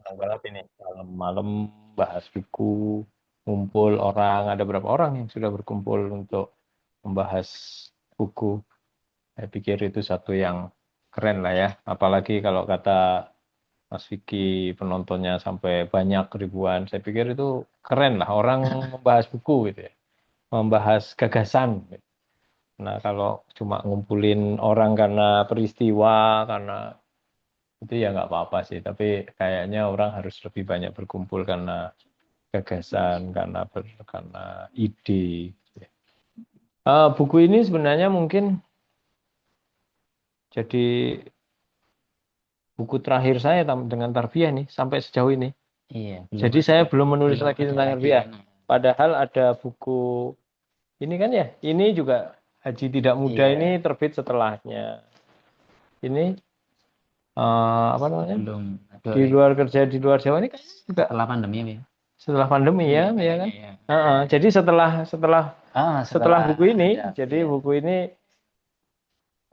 senang banget ini malam-malam bahas buku, ngumpul orang, ada berapa orang yang sudah berkumpul untuk membahas buku. Saya pikir itu satu yang keren lah ya, apalagi kalau kata Mas Vicky penontonnya sampai banyak ribuan, saya pikir itu keren lah orang membahas buku gitu ya, membahas gagasan. Nah kalau cuma ngumpulin orang karena peristiwa, karena itu ya nggak apa-apa sih, tapi kayaknya orang harus lebih banyak berkumpul karena gagasan, karena ide. Buku ini sebenarnya mungkin jadi buku terakhir saya dengan tarbiyah nih sampai sejauh ini. Iya, belum Jadi saya belum menulis belum lagi ada tentang lagi tarbiyah. kan. Padahal ada buku ini kan ya, ini juga Haji Tidak Muda Iya, ini terbit setelahnya. Ini apa namanya? belum ada Di luar kerja di luar Jawa ini kan juga setelah pandemi ya. setelah pandemi Iya, ya kayaknya kan. ya. Jadi setelah setelah setelah Setelah buku ini, ada jadi ya. buku ini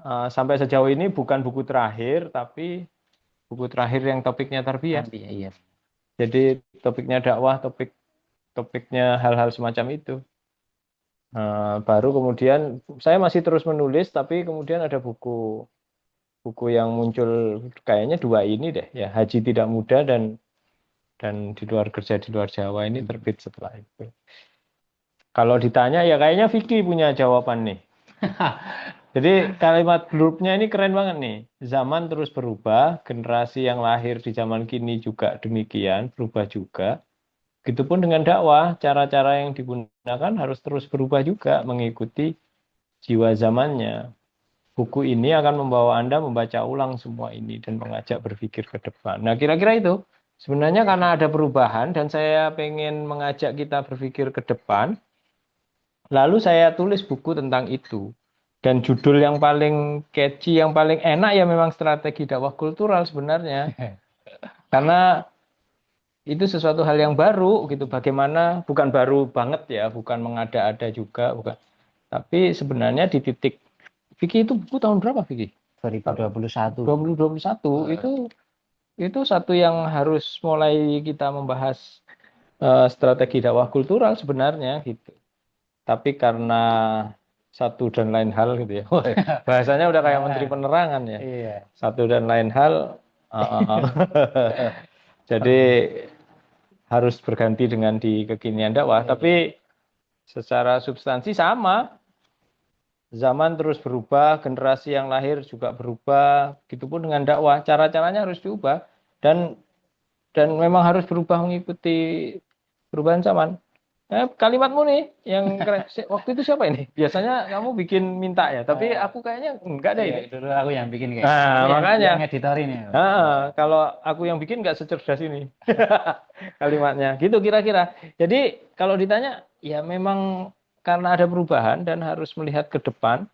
sampai sejauh ini bukan buku terakhir, tapi buku terakhir yang topiknya tarbiyah. Tapi ya, iya. Jadi topiknya dakwah, topiknya hal-hal semacam itu. Baru kemudian saya masih terus menulis, tapi kemudian ada buku yang muncul kayaknya dua ini deh, ya Haji Tidak Muda dan di luar kerja di luar Jawa ini terbit setelah itu. Kalau ditanya ya kayaknya Vicky punya jawaban nih. Jadi kalimat blurb-nya ini keren banget nih. Zaman terus berubah, generasi yang lahir di zaman kini juga demikian, berubah juga. Begitupun dengan dakwah, cara-cara yang digunakan harus terus berubah juga mengikuti jiwa zamannya. Buku ini akan membawa Anda membaca ulang semua ini dan mengajak berpikir ke depan. Nah, kira-kira itu. Sebenarnya karena ada perubahan dan saya pengen mengajak kita berpikir ke depan, lalu saya tulis buku tentang itu. Dan judul yang paling catchy, yang paling enak ya memang strategi dakwah kultural sebenarnya. Karena itu sesuatu hal yang baru gitu. Bagaimana, bukan baru banget ya, bukan mengada-ada juga, bukan. Tapi sebenarnya di titik, Vicky itu buku tahun berapa Vicky? 2021. 2021 itu satu yang harus mulai kita membahas strategi dakwah kultural sebenarnya gitu. Tapi karena satu dan lain hal gitu ya. Bahasanya udah kayak menteri penerangan ya. Iya. Satu dan lain hal jadi harus berganti dengan di kekinian dakwah, Iya. tapi secara substansi sama. Zaman terus berubah, generasi yang lahir juga berubah, begitupun dengan dakwah, cara-caranya harus diubah dan memang harus berubah mengikuti perubahan zaman. Kalimatmu nih yang keren. Waktu itu siapa ini? Biasanya kamu bikin minta ya, tapi Eh, aku kayaknya enggak ada iya, ini. dulu aku yang bikin kayaknya. Aku Nah, makanya. yang editorin ya. Kalau aku yang bikin nggak secerdas ini kalimatnya. Gitu kira-kira. Jadi kalau ditanya, ya memang karena ada perubahan dan harus melihat ke depan.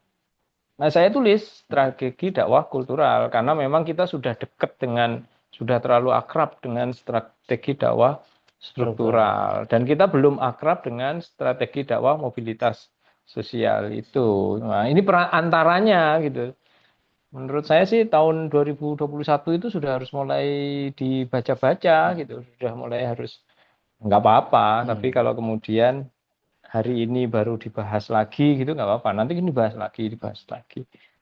Nah, saya tulis strategi dakwah kultural karena memang kita sudah dekat dengan, sudah terlalu akrab dengan strategi dakwah Struktural. struktural dan kita belum akrab dengan strategi dakwah mobilitas sosial itu. Nah, ini antaranya gitu. Menurut saya sih tahun 2021 itu sudah harus mulai dibaca-baca gitu, sudah mulai harus, nggak apa-apa, tapi Iya. kalau kemudian hari ini baru dibahas lagi gitu nggak apa-apa. Nanti ini dibahas lagi.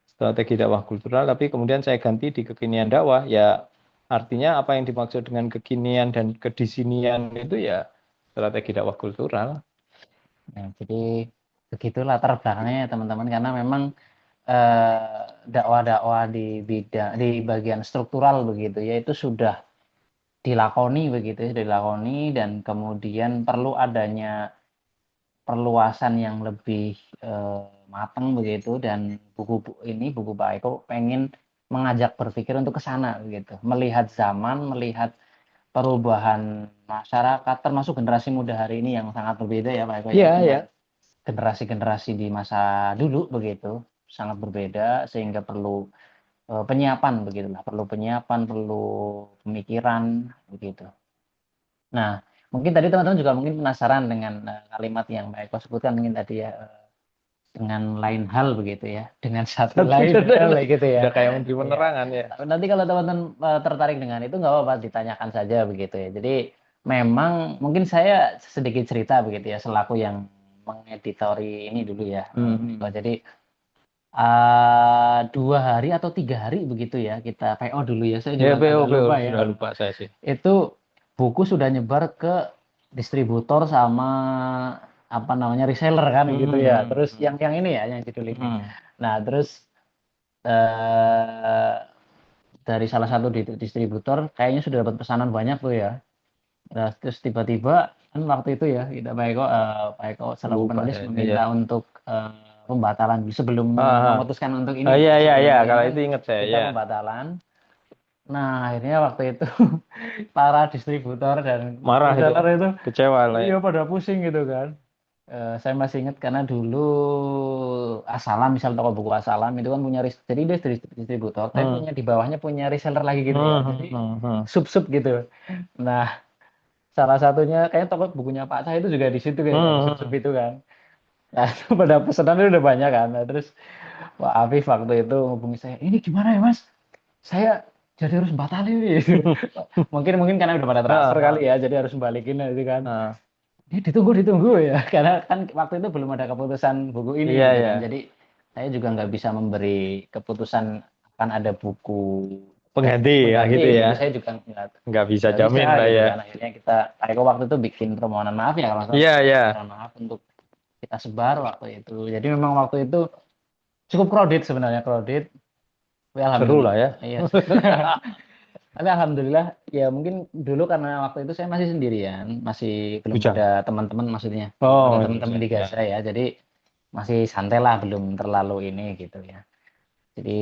Strategi dakwah kultural, tapi kemudian saya ganti di kekinian dakwah. Ya artinya apa yang dimaksud dengan kekinian dan kedisinian itu ya strategi dakwah kultural. Nah, jadi begitu latar belakangnya ya, teman-teman, karena memang dakwah-dakwah di bidang di bagian struktural begitu ya itu sudah dilakoni begitu ya, dilakoni dan kemudian perlu adanya perluasan yang lebih matang begitu dan buku Pak Eko pengen mengajak berpikir untuk ke sana begitu, melihat zaman, melihat perubahan masyarakat termasuk generasi muda hari ini yang sangat berbeda ya Pak Eko ya Iya, dengan ya. generasi-generasi di masa dulu begitu, sangat berbeda sehingga perlu penyiapan begitulah, perlu penyiapan, perlu pemikiran begitu. Nah, mungkin tadi teman-teman juga mungkin penasaran dengan kalimat yang Mbak Eko sebutkan mungkin tadi ya, dengan lain hal begitu ya, dengan satu Satu lain dan hal lain. gitu Udah ya. kayak menteri Iya. penerangan ya. Nanti kalau teman-teman tertarik dengan itu nggak apa-apa ditanyakan saja begitu ya. Jadi memang mungkin saya sedikit cerita begitu ya selaku yang mengeditori ini dulu ya. Hmm. Jadi 2 hari atau 3 hari begitu ya kita PO dulu ya. Saya Ya juga PO agak PO lupa sudah ya. lupa saya sih. Itu buku sudah nyebar ke distributor sama apa namanya reseller kan gitu ya. Terus yang ini ya yang judul ini. Hmm. Nah terus eh, dari salah satu distributor kayaknya sudah dapat pesanan banyak tuh ya. Nah, terus tiba-tiba kan waktu itu ya kita Pak Eko selaku Lupa penulis saya. Iya. meminta untuk pembatalan sebelum Ah, memutuskan untuk ah. ini Iya iya sebelum iya untuk ini kalau kan itu ingat saya kita ya. pembatalan. Nah akhirnya waktu itu para distributor dan Marah itu. reseller itu Kecewa lah ya. iya pada pusing gitu kan. Saya masih ingat karena dulu Asalam misal toko buku Asalam itu kan punya jadi dia distributor tapi Hmm. punya di bawahnya punya reseller lagi gitu ya Hmm. jadi Hmm. sub-sub gitu. Nah salah satunya kayaknya toko bukunya Pak Cah itu juga di situ kayaknya di sub-sub Hmm. itu kan. Nah pada pesanan itu udah banyak kan. Nah, terus Pak Afif waktu itu hubungi saya ini gimana ya Mas saya jadi harus batalin nih mungkin mungkin karena udah pada Ah, transfer kali ah, ya jadi harus balikin itu kan. ah. Ini ditunggu ya karena kan waktu itu belum ada keputusan buku ini Iya gitu iya. kan jadi saya juga nggak bisa memberi keputusan akan ada buku Pengganti ya pengganti gitu ya. itu saya juga Nggak bisa nggak bisa jamin lah gitu ya. kan akhirnya kita Eko waktu itu bikin permohonan maaf ya kalau salah Iya iya. permohonan maaf untuk kita sebar waktu itu jadi memang waktu itu cukup crowded sebenarnya crowded tapi Seru alhamdulillah lah ya. iya tapi alhamdulillah ya mungkin dulu karena waktu itu saya masih sendirian masih belum Bujang. ada teman-teman maksudnya belum ada Oh, teman-teman bisa. di Ya. Gaza ya jadi masih santai lah belum terlalu ini gitu ya jadi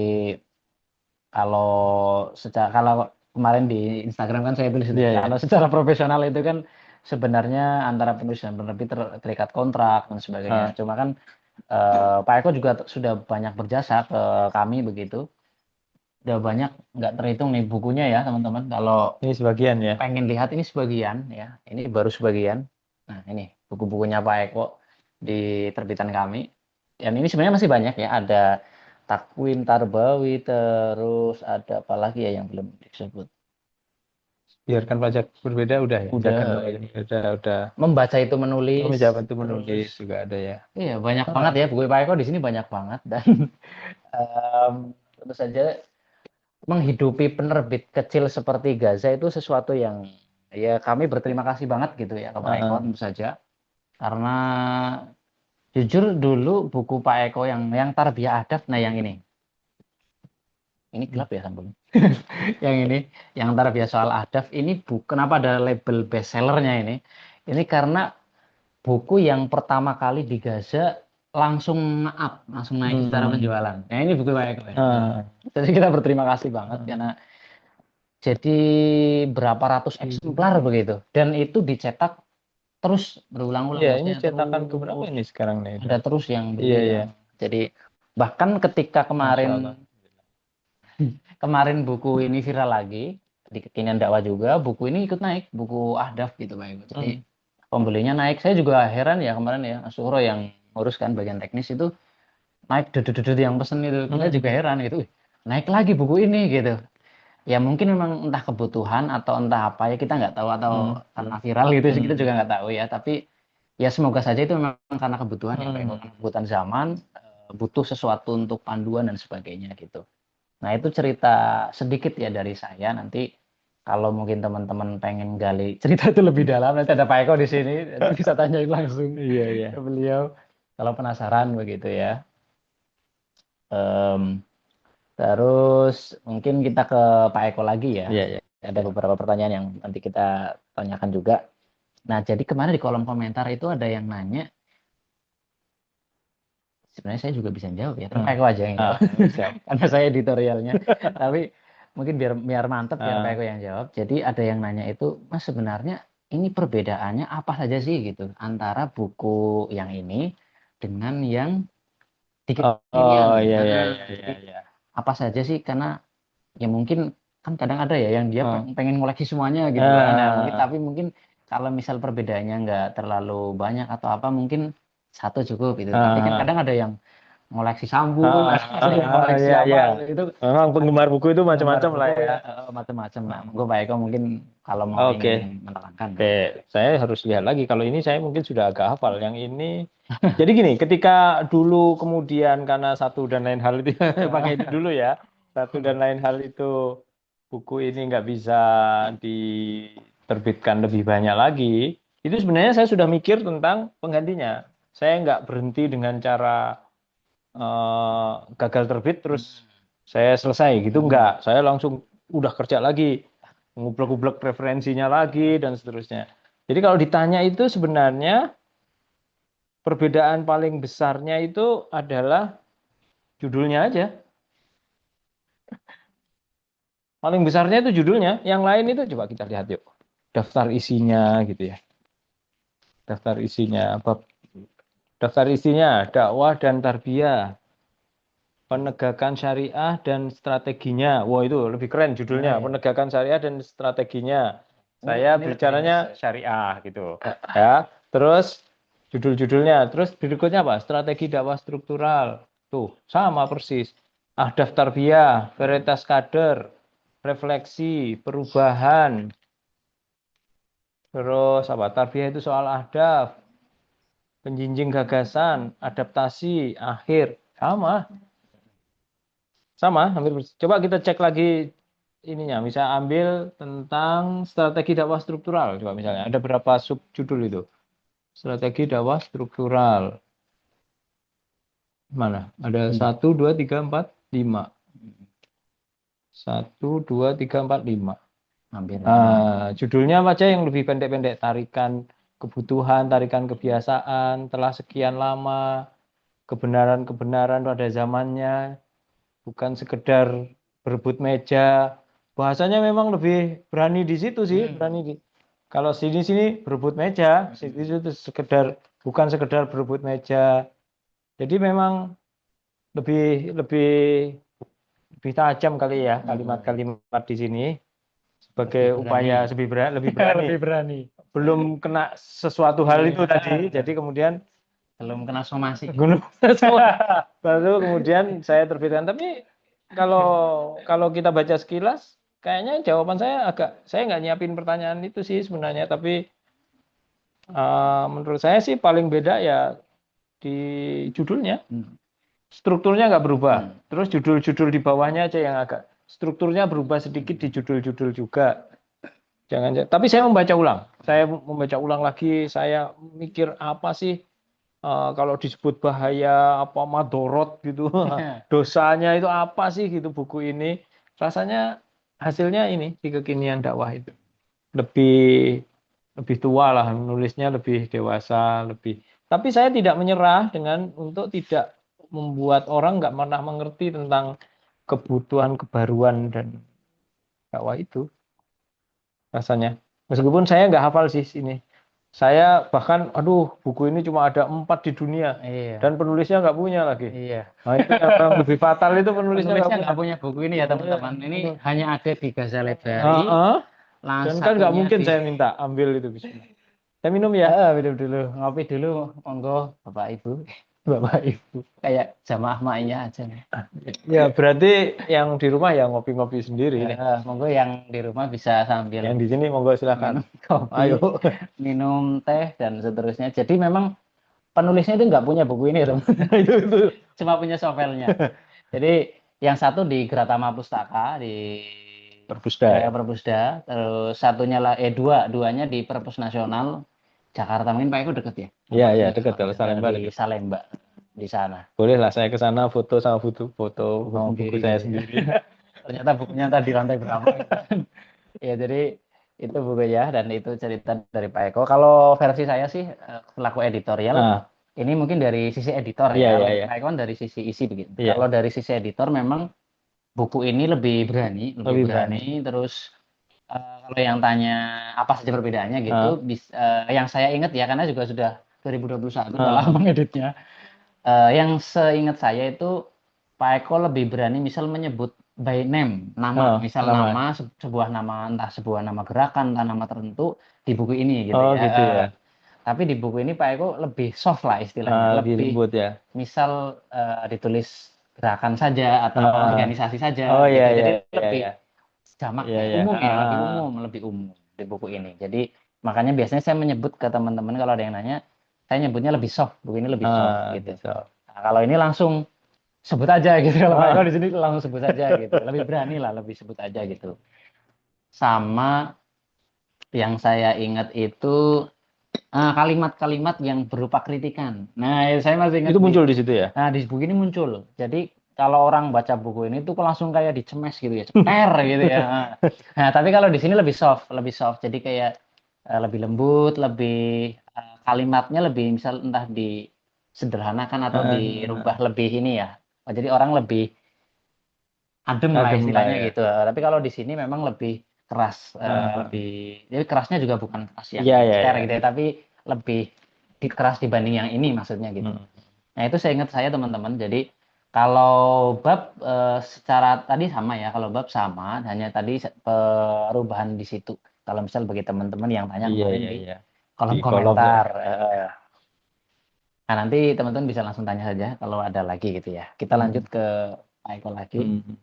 kalau kalau kemarin di Instagram kan saya tulis itu Iya kalau ya. secara profesional itu kan sebenarnya antara penulis dan penerbit terikat kontrak dan sebagainya Ah, cuma kan Pak Eko juga sudah banyak berjasa ke kami begitu udah banyak nggak terhitung nih bukunya ya teman-teman kalau ini sebagian ya. pengen lihat ini sebagian ya ini baru sebagian nah ini buku-bukunya Pak Eko di terbitan kami dan ini sebenarnya masih banyak ya ada Takwin Tarbawi terus ada apa lagi ya yang belum disebut Biarkan pajak berbeda udah ya. udah Jangan pajak ini berbeda udah. membaca itu Oh, menulis menjabat itu terus menulis juga ada ya. iya banyak banget Ah, ya buku Pak Eko di sini banyak banget dan em, tentu saja menghidupi penerbit kecil seperti Gaza itu sesuatu yang ya kami berterima kasih banget gitu ya ke Pak Eko ah. tentu saja karena jujur dulu buku Pak Eko yang Tarbiyah Adab nah yang ini gelap ya sampulnya yang ini yang Tarbiyah soal adab ini kenapa ada label bestsellernya ini karena buku yang pertama kali di Gaza langsung naik secara Hmm. penjualan nah ini buku Pak Eko ya Ah. jadi kita berterima kasih banget Ah. karena jadi berapa ratus eksemplar begitu dan itu dicetak terus berulang-ulang Iya, ini maksudnya cetakan keberapa terus ini sekarang nih? ada terus yang Iya, beli iya. yang jadi bahkan ketika Masya kemarin Allah. kemarin buku ini viral lagi di kekinian dakwah juga buku ini ikut naik buku Ahdaf gitu Pak Ibu jadi Hmm. pembelinya naik saya juga heran ya kemarin ya Suhro yang nguruskan bagian teknis itu naik duduk yang pesen itu kita juga Hmm. heran gitu "Wih, naik lagi buku ini gitu ya mungkin memang entah kebutuhan atau entah apa ya kita nggak tahu atau Hmm. karena viral gitu sih kita Hmm. juga nggak tahu ya tapi ya semoga saja itu memang karena kebutuhan ya Pak Eko Hmm. karena kebutuhan zaman butuh sesuatu untuk panduan dan sebagainya gitu nah itu cerita sedikit ya dari saya nanti kalau mungkin teman-teman pengen gali cerita itu lebih dalam nanti ada Pak Eko di sini nanti bisa tanyain langsung Iya, iya. ke beliau kalau penasaran begitu ya. Em, terus mungkin kita ke Pak Eko lagi ya. Iya, iya. Ada beberapa pertanyaan yang nanti kita tanyakan juga. Nah, jadi kemarin di kolom komentar itu ada yang nanya, sebenarnya saya juga bisa jawab ya, tapi Pak Hmm. Eko aja yang jawab. Ah, siap. Karena saya editorialnya. Tapi mungkin biar biar mantep biar Pak Ah. Eko yang jawab. Jadi ada yang nanya itu, Mas sebenarnya ini perbedaannya apa saja sih gitu antara buku yang ini dengan yang di Oh, kekinian. oh, iya, iya, Nah, iya, iya, jadi iya. apa saja sih karena ya mungkin kan kadang ada ya yang dia Ah. pengen ngoleksi semuanya gitu kan. Nah, mungkin Ah. tapi mungkin kalau misal perbedaannya nggak terlalu banyak atau apa mungkin satu cukup itu. Tapi kan Ah, kadang ada yang ngoleksi sambung, ah, ada yang ngoleksi iya, apa iya. itu. Memang penggemar buku itu Penggemar macam-macam lah buku ya. ya macam-macam. Nah, monggo Pak Eko mungkin kalau mau Oke, ingin menerangkan. oke. Saya harus lihat lagi. Kalau ini saya mungkin sudah agak hafal. Yang ini, jadi gini, ketika dulu kemudian karena satu dan lain hal itu, pakai itu dulu ya. Satu dan lain hal itu, buku ini nggak bisa diterbitkan lebih banyak lagi. Itu sebenarnya saya sudah mikir tentang penggantinya. Saya nggak berhenti dengan cara gagal terbit terus saya selesai gitu enggak. Saya langsung udah kerja lagi, ngublek-ngublek referensinya lagi dan seterusnya. Jadi kalau ditanya itu sebenarnya perbedaan paling besarnya itu adalah judulnya aja. Paling besarnya itu judulnya. Yang lain itu coba kita lihat yuk. Daftar isinya gitu ya. Daftar isinya bab daftar isinya dakwah dan tarbiyah, penegakan syariah dan strateginya. Wah, itu lebih keren judulnya, Ya. penegakan syariah dan strateginya. Saya Ini bicaranya syariah gitu. Ya. Terus judul-judulnya, terus berikutnya apa? Strategi dakwah struktural. Tuh, sama persis. Ahdaf tarbiyah, varietas kader, refleksi, perubahan. Terus apa? Tarbiyah itu soal ahdaf, penjinjing gagasan, adaptasi, akhir. Sama. Sama, hampir persis. Coba kita cek lagi ininya. Misal ambil tentang strategi dakwah struktural. Coba misalnya ada berapa subjudul itu? Strategi dakwah struktural. Mana? Ada satu, dua, tiga, empat, lima. Satu, dua, tiga, empat, lima. hampir. Judulnya apa aja yang lebih pendek-pendek? Tarikan kebutuhan, tarikan kebiasaan, telah sekian lama, kebenaran-kebenaran pada zamannya, bukan sekedar berebut meja. Bahasanya memang lebih berani di situ sih, berani di. Kalau sini-sini berebut meja, sini itu sekedar bukan sekedar berebut meja. Jadi memang lebih lebih lebih tajam kali ya kalimat-kalimat di sini sebagai Lebih berani. upaya lebih berani. Lebih berani. Belum kena sesuatu hal itu Iya. tadi, jadi kemudian Belum kena somasi. gunung baru kemudian saya terbitkan. Tapi kalau kalau kita baca sekilas, kayaknya jawaban saya nggak nyiapin pertanyaan itu sih sebenarnya. Tapi menurut saya sih paling beda ya di judulnya. Strukturnya nggak berubah. Terus judul-judul di bawahnya aja yang agak strukturnya berubah sedikit di judul-judul juga. Jangan, tapi saya membaca ulang. Saya membaca ulang lagi. Saya mikir apa sih kalau disebut bahaya apa madorot gitu, dosanya itu apa sih gitu buku ini. Rasanya hasilnya ini di kekinian dakwah itu lebih lebih tua lah, nulisnya lebih dewasa, lebih. Tapi saya tidak menyerah dengan untuk tidak membuat orang nggak pernah mengerti tentang kebutuhan kebaruan dan dakwah itu rasanya. Meskipun saya nggak hafal sih ini. Saya bahkan, aduh, buku ini cuma ada 4 di dunia Iya. dan penulisnya nggak punya lagi. Iya. Nah, itu yang lebih fatal itu penulisnya Penulisnya nggak nggak punya. punya buku ini ya teman-teman. Ini hanya ada di Ghazali Bari. Heeh. Dan kan nggak Satunya mungkin di saya minta ambil itu bismillah. Saya minum ya. minum dulu, ngopi dulu, monggo Bapak Ibu. Bapak Ibu. Kayak jamaah maknya aja. Ya berarti yang di rumah ya ngopi-ngopi sendiri nih. Monggo yang di rumah bisa sambil Yang di sini monggo silakan. minum kopi, Ayo. minum teh dan seterusnya. Jadi memang penulisnya itu nggak punya buku ini, teman. itu. Cuma punya novelnya. Jadi yang satu di Gratama Pustaka di Perpusda. Perpusda, terus satunya duanya di Perpus Nasional Jakarta. Mungkin Pak Eko deket ya? Iya, iya, dekat kalau Salemba Di dekat. Salemba di sana. Boleh lah saya ke sana foto sama foto buku Oke. saya sendiri. Ternyata bukunya tadi lantai berapa? Ya, jadi itu buku ya, dan itu cerita dari Pak Eko. Kalau versi saya sih selaku editorial, Nah, ini mungkin dari sisi editor iya, ya. iya, Kalau iya. Pak Eko kan dari sisi isi begitu. Iya. Kalau dari sisi editor memang buku ini lebih berani, Lebih berani. Terus kalau yang tanya apa saja perbedaannya gitu, yang saya ingat ya karena juga sudah 2021 dalam mengeditnya. Yang seingat saya itu Pak Eko lebih berani misal menyebut by name, nama, misal nama sebuah nama, entah sebuah nama gerakan, entah nama tertentu di buku ini gitu Oh, ya. gitu ya. Tapi di buku ini Pak Eko lebih soft lah istilahnya, Lebih lebih lembut ya. misal ditulis gerakan saja atau Ah, organisasi oh saja ya gitu. ya Jadi ya lebih ya jamak ya ya, ya. umum ya, lebih umum di buku ini. Jadi makanya biasanya saya menyebut ke teman-teman kalau ada yang nanya, saya nyebutnya lebih soft, buku ini lebih soft gitu. Bisa. Nah, kalau ini langsung sebut aja gitu. Kalau Pak Eko Ah, di sini langsung sebut aja gitu. Lebih berani lah, lebih sebut aja gitu. Sama yang saya ingat itu kalimat-kalimat yang berupa kritikan. Nah, saya masih ingat itu muncul di situ ya. di buku ini muncul. Jadi kalau orang baca buku ini tuh langsung kayak dicemes gitu ya, ceper gitu ya. Nah, tapi kalau di sini lebih soft, lebih soft. Jadi kayak lebih lembut, lebih kalimatnya lebih misal entah disederhanakan atau dirubah Ah, lebih ini ya. Jadi orang lebih adem lah adem lah istilahnya ya. gitu. Tapi kalau di sini memang lebih keras, Ah, lebih, jadi kerasnya juga bukan keras yang iya ya ceper ya. gitu ya, tapi lebih keras dibanding yang ini maksudnya gitu. Hmm. Nah itu saya ingat saya teman-teman. Jadi kalau bab secara tadi sama ya, kalau bab sama, hanya tadi perubahan di situ. Kalau misal bagi teman-teman yang tanya Iya kemarin iya di iya. Di kolom kolom ya. komentar. Nah nanti teman-teman bisa langsung tanya saja kalau ada lagi gitu ya. Kita lanjut Hmm. ke Pak Eko lagi. Hmm.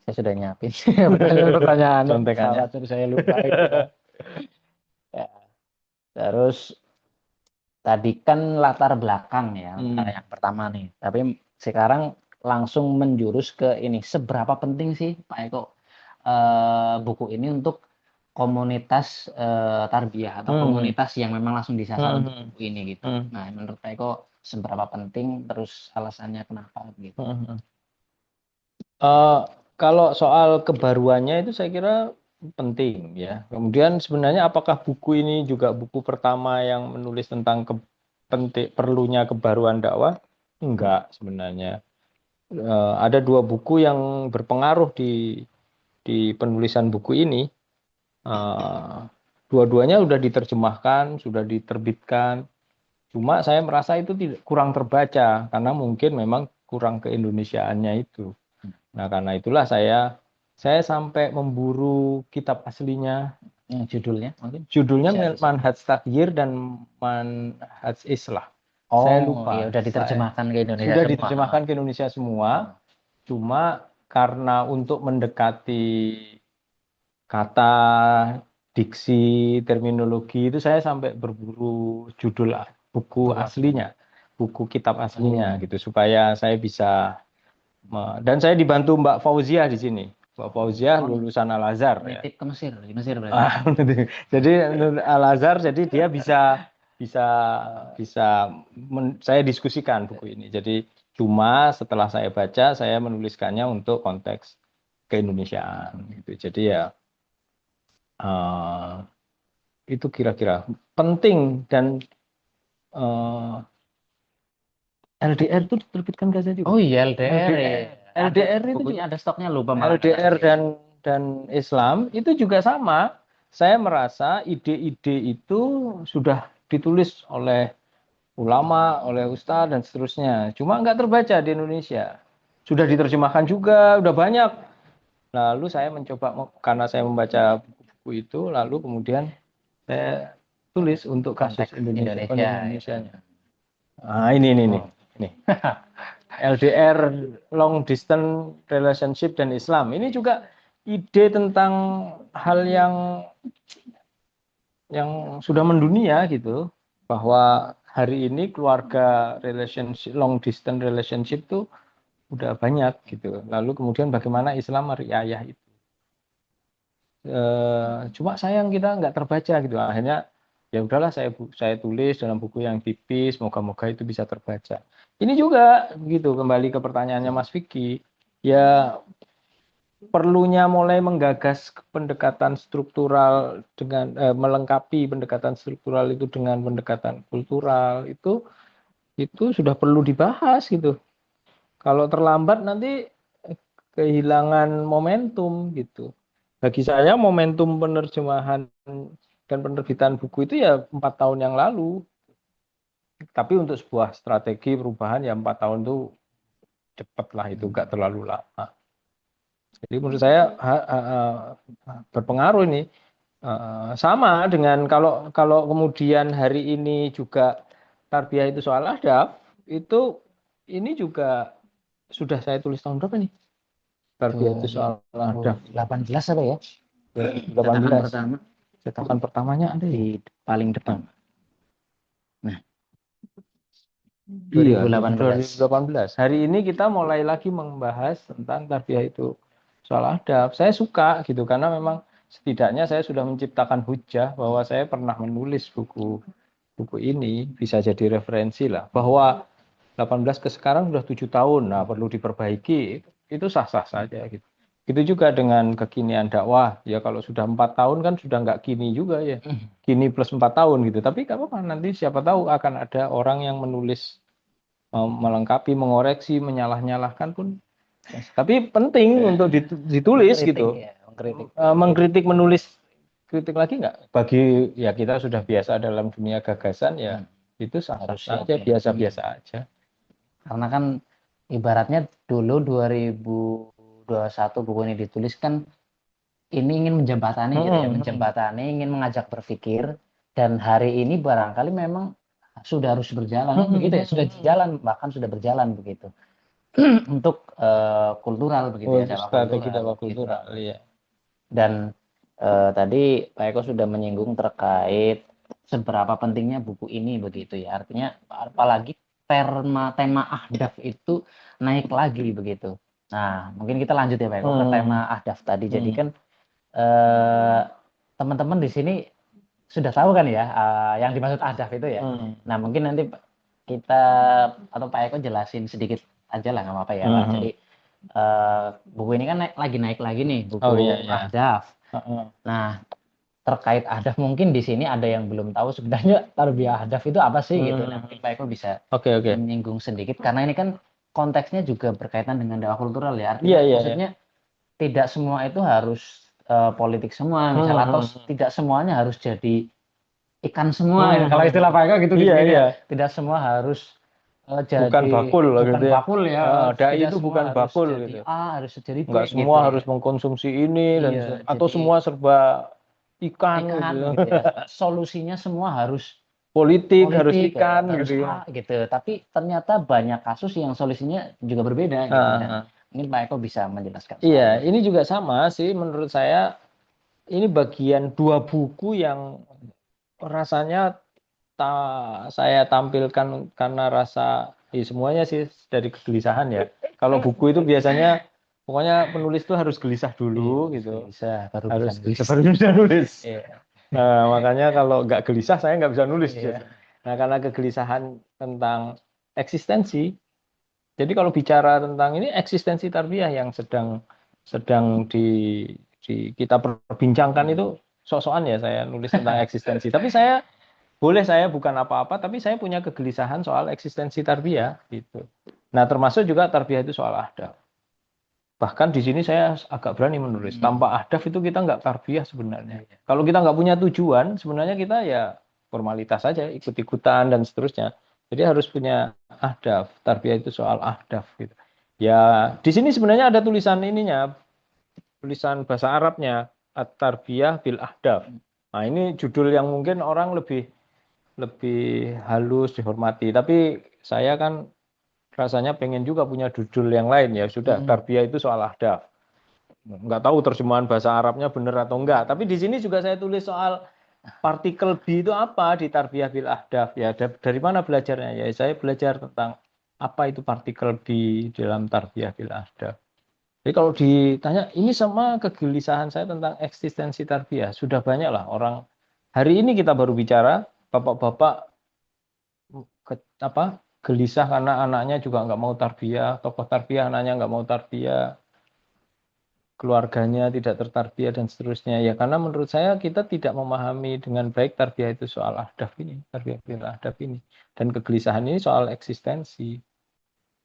Saya sudah nyiapin pertanyaan-pertanyaannya, Contekannya. khawatir saya lupa gitu kan. Ya. Terus tadi kan latar belakang ya, Hmm. yang pertama nih. Tapi sekarang langsung menjurus ke ini. Seberapa penting sih Pak Eko buku ini untuk komunitas tarbiyah atau Hmm. komunitas yang memang langsung disasar untuk Hmm. buku ini gitu. Hmm. Nah, menurut Pak Eko seberapa penting, terus alasannya kenapa gitu. Hmm. Eh, kalau soal kebaruannya itu saya kira penting ya. Kemudian sebenarnya apakah buku ini juga buku pertama yang menulis tentang perlunya kebaruan dakwah? Enggak sebenarnya. Ada dua buku yang berpengaruh di penulisan buku ini. Eh, Dua-duanya sudah diterjemahkan, sudah diterbitkan. Cuma saya merasa itu tidak kurang terbaca karena mungkin memang kurang keindonesiaannya itu. Nah, karena itulah saya sampai memburu kitab aslinya. Yang judulnya mungkin Judulnya bisa disebut. Manhaj Taghyir dan Manhaj Islah. Saya Oh, ya lupa. udah diterjemahkan ke Indonesia Sudah semua. diterjemahkan ke Indonesia semua. Cuma karena untuk mendekati kata, diksi, terminologi itu saya sampai berburu judul buku Buku aslinya, aslinya. buku kitab aslinya gitu supaya saya bisa dan saya dibantu Mbak Fauziah di sini. Mbak Fauziah Oh, lulusan Al Azhar ya. nitip ke Mesir, di Mesir berarti. Jadi Al Azhar jadi dia bisa bisa saya diskusikan buku ini. Jadi cuma setelah saya baca saya menuliskannya untuk konteks keindonesiaan gitu. Jadi ya eh, itu kira-kira penting dan LDR itu diterbitkan Gaza juga. Oh iya, LDR ya. LDR, Ada LDR itu bukunya, juga ada stoknya, lupa malah nggak LDR kasih. dan Islam itu juga sama. Saya merasa ide-ide itu sudah ditulis oleh ulama, oleh ustadz dan seterusnya. Cuma nggak terbaca di Indonesia. Sudah diterjemahkan juga, udah banyak. Lalu saya mencoba karena saya membaca buku-buku itu, lalu kemudian saya tulis untuk kasus Konteks Indonesia, Indonesia konteks gitu. Indonesia. Ah, ini. Oh. Ini. LDR, long distance relationship dan Islam. Ini juga ide tentang hal yang sudah mendunia gitu, bahwa hari ini keluarga relationship, long distance relationship tuh udah banyak gitu. Lalu kemudian bagaimana Islam meriayah itu. Cuma sayang kita nggak terbaca gitu. Akhirnya ya udahlah saya tulis dalam buku yang tipis, moga-moga itu bisa terbaca. Ini juga gitu kembali ke pertanyaannya Mas Vicky. Ya perlunya mulai menggagas pendekatan struktural dengan melengkapi pendekatan struktural itu dengan pendekatan kultural itu sudah perlu dibahas gitu. Kalau terlambat nanti kehilangan momentum gitu. Bagi saya momentum penerjemahan dan penerbitan buku itu ya 4 tahun yang lalu. Tapi untuk sebuah strategi perubahan ya 4 tahun itu cepat lah itu nggak terlalu lama. Jadi menurut saya berpengaruh ini. Sama dengan kalau kalau kemudian hari ini juga tarbiyah itu soal adab, itu ini juga sudah saya tulis tahun berapa nih? Tarbiyah itu soal adab 2018 apa ya? 2018. Cetakan pertama Cetakan pertamanya ada ya? di paling depan. Nah, Iya, 2018. 2018. Hari ini kita mulai lagi membahas tentang tarbiyah itu soal adab. Saya suka gitu karena memang setidaknya saya sudah menciptakan hujah bahwa saya pernah menulis buku buku ini bisa jadi referensi lah bahwa 18 ke sekarang sudah 7 tahun, nah perlu diperbaiki itu sah-sah saja gitu. Itu juga dengan kekinian dakwah ya kalau sudah 4 tahun kan sudah nggak kini juga ya, kini plus 4 tahun gitu. Tapi nggak apa-apa nanti siapa tahu akan ada orang yang menulis melengkapi, mengoreksi, menyalah-nyalahkan pun. Tapi penting untuk ditulis Mengkritik gitu. ya, mengkritik. Mengkritik, menulis kritik lagi nggak? Bagi ya kita sudah biasa dalam dunia gagasan ya itu sah-sah Harusnya saja, oke. biasa-biasa aja. Karena kan ibaratnya dulu 2021 buku ini ditulis kan ini ingin menjembatani gitu ya, menjembatani, ingin mengajak berpikir, dan hari ini barangkali memang sudah harus berjalan, begitu ya, sudah jalan, bahkan sudah berjalan begitu. Untuk kultural begitu ya, Untuk dakwah strategi kultural dakwah gitu. kultural, ya. Dan tadi Pak Eko sudah menyinggung terkait seberapa pentingnya buku ini begitu ya. Artinya apalagi tema ahdaf itu naik lagi begitu. Nah, mungkin kita lanjut ya Pak Eko ke tema ahdaf tadi. Jadi kan teman-teman di sini sudah tahu kan ya yang dimaksud ahdaf itu ya. Nah, mungkin nanti kita atau Pak Eko jelasin sedikit aja lah, nggak apa-apa ya Pak. Jadi buku ini kan lagi naik lagi nih, buku ahdaf. Nah, terkait ahdaf mungkin di sini ada yang belum tahu sebenarnya tarbiyah ahdaf itu apa sih gitu. Nah, mungkin Pak Eko bisa menyinggung sedikit karena ini kan konteksnya juga berkaitan dengan dakwah kultural ya. Artinya maksudnya tidak semua itu harus politik semua misalnya atau tidak semuanya harus jadi ikan semua ya. Kalau istilah Pak Eko gitu ya. Tidak semua harus jadi bukan bakul gitu ya. bakul ya. Dai Tidak itu semua bukan harus bakul jadi gitu. A, harus jadi B Nggak gitu semua ya. harus mengkonsumsi ini dan atau Jadi semua serba ikan gitu. gitu ya. Solusinya semua harus Politik harus politik ikan harus gitu A ya. gitu. Tapi ternyata banyak kasus yang solusinya juga berbeda gitu. Dan ini Pak Eko bisa menjelaskan soal Iya, ini. ini juga sama sih menurut saya. Ini bagian dua buku yang rasanya saya tampilkan karena rasa semuanya sih dari kegelisahan ya. Kalau buku itu biasanya pokoknya penulis itu harus gelisah dulu gitu. Bisa baru Harus bisa gelisah baru bisa nulis. Iya. Nah, makanya kalau nggak gelisah saya nggak bisa nulis. Iya. Nah, karena kegelisahan tentang eksistensi. Jadi kalau bicara tentang ini eksistensi tarbiyah yang sedang sedang kita perbincangkan itu sok-sokan ya saya nulis tentang eksistensi. Tapi saya bukan apa-apa, tapi saya punya kegelisahan soal eksistensi tarbiyah gitu. Nah, termasuk juga tarbiyah itu soal ahdaf. Bahkan di sini saya agak berani menulis. Tanpa ahdaf itu kita nggak tarbiyah sebenarnya. Kalau kita nggak punya tujuan, sebenarnya kita ya formalitas saja, ikut-ikutan dan seterusnya. Jadi harus punya ahdaf. Tarbiyah itu soal ahdaf gitu. Ya, di sini sebenarnya ada tulisan ininya, tulisan bahasa Arabnya, At-Tarbiyah bil Ahdaf. Nah, ini judul yang mungkin orang lebih lebih halus dihormati. Tapi saya kan rasanya pengen juga punya judul yang lain ya. Sudah, tarbiyah itu soal ahdaf. Nggak tahu terjemahan bahasa Arabnya benar atau enggak. Tapi di sini juga saya tulis soal partikel B itu apa di tarbiyah bil ahdaf ya. Dari mana belajarnya ya? Saya belajar tentang apa itu partikel B dalam tarbiyah bil ahdaf. Jadi kalau ditanya ini sama kegelisahan saya tentang eksistensi tarbiyah, sudah banyak lah orang. Hari ini kita baru bicara, bapak-bapak gelisah karena anaknya juga nggak mau tarbiyah, tokoh tarbiyah anaknya nggak mau tarbiyah, keluarganya tidak tertarbiyah dan seterusnya. Ya karena menurut saya kita tidak memahami dengan baik tarbiyah itu soal ahdaf ini, tarbiyah bil ahdaf ini. Dan kegelisahan ini soal eksistensi.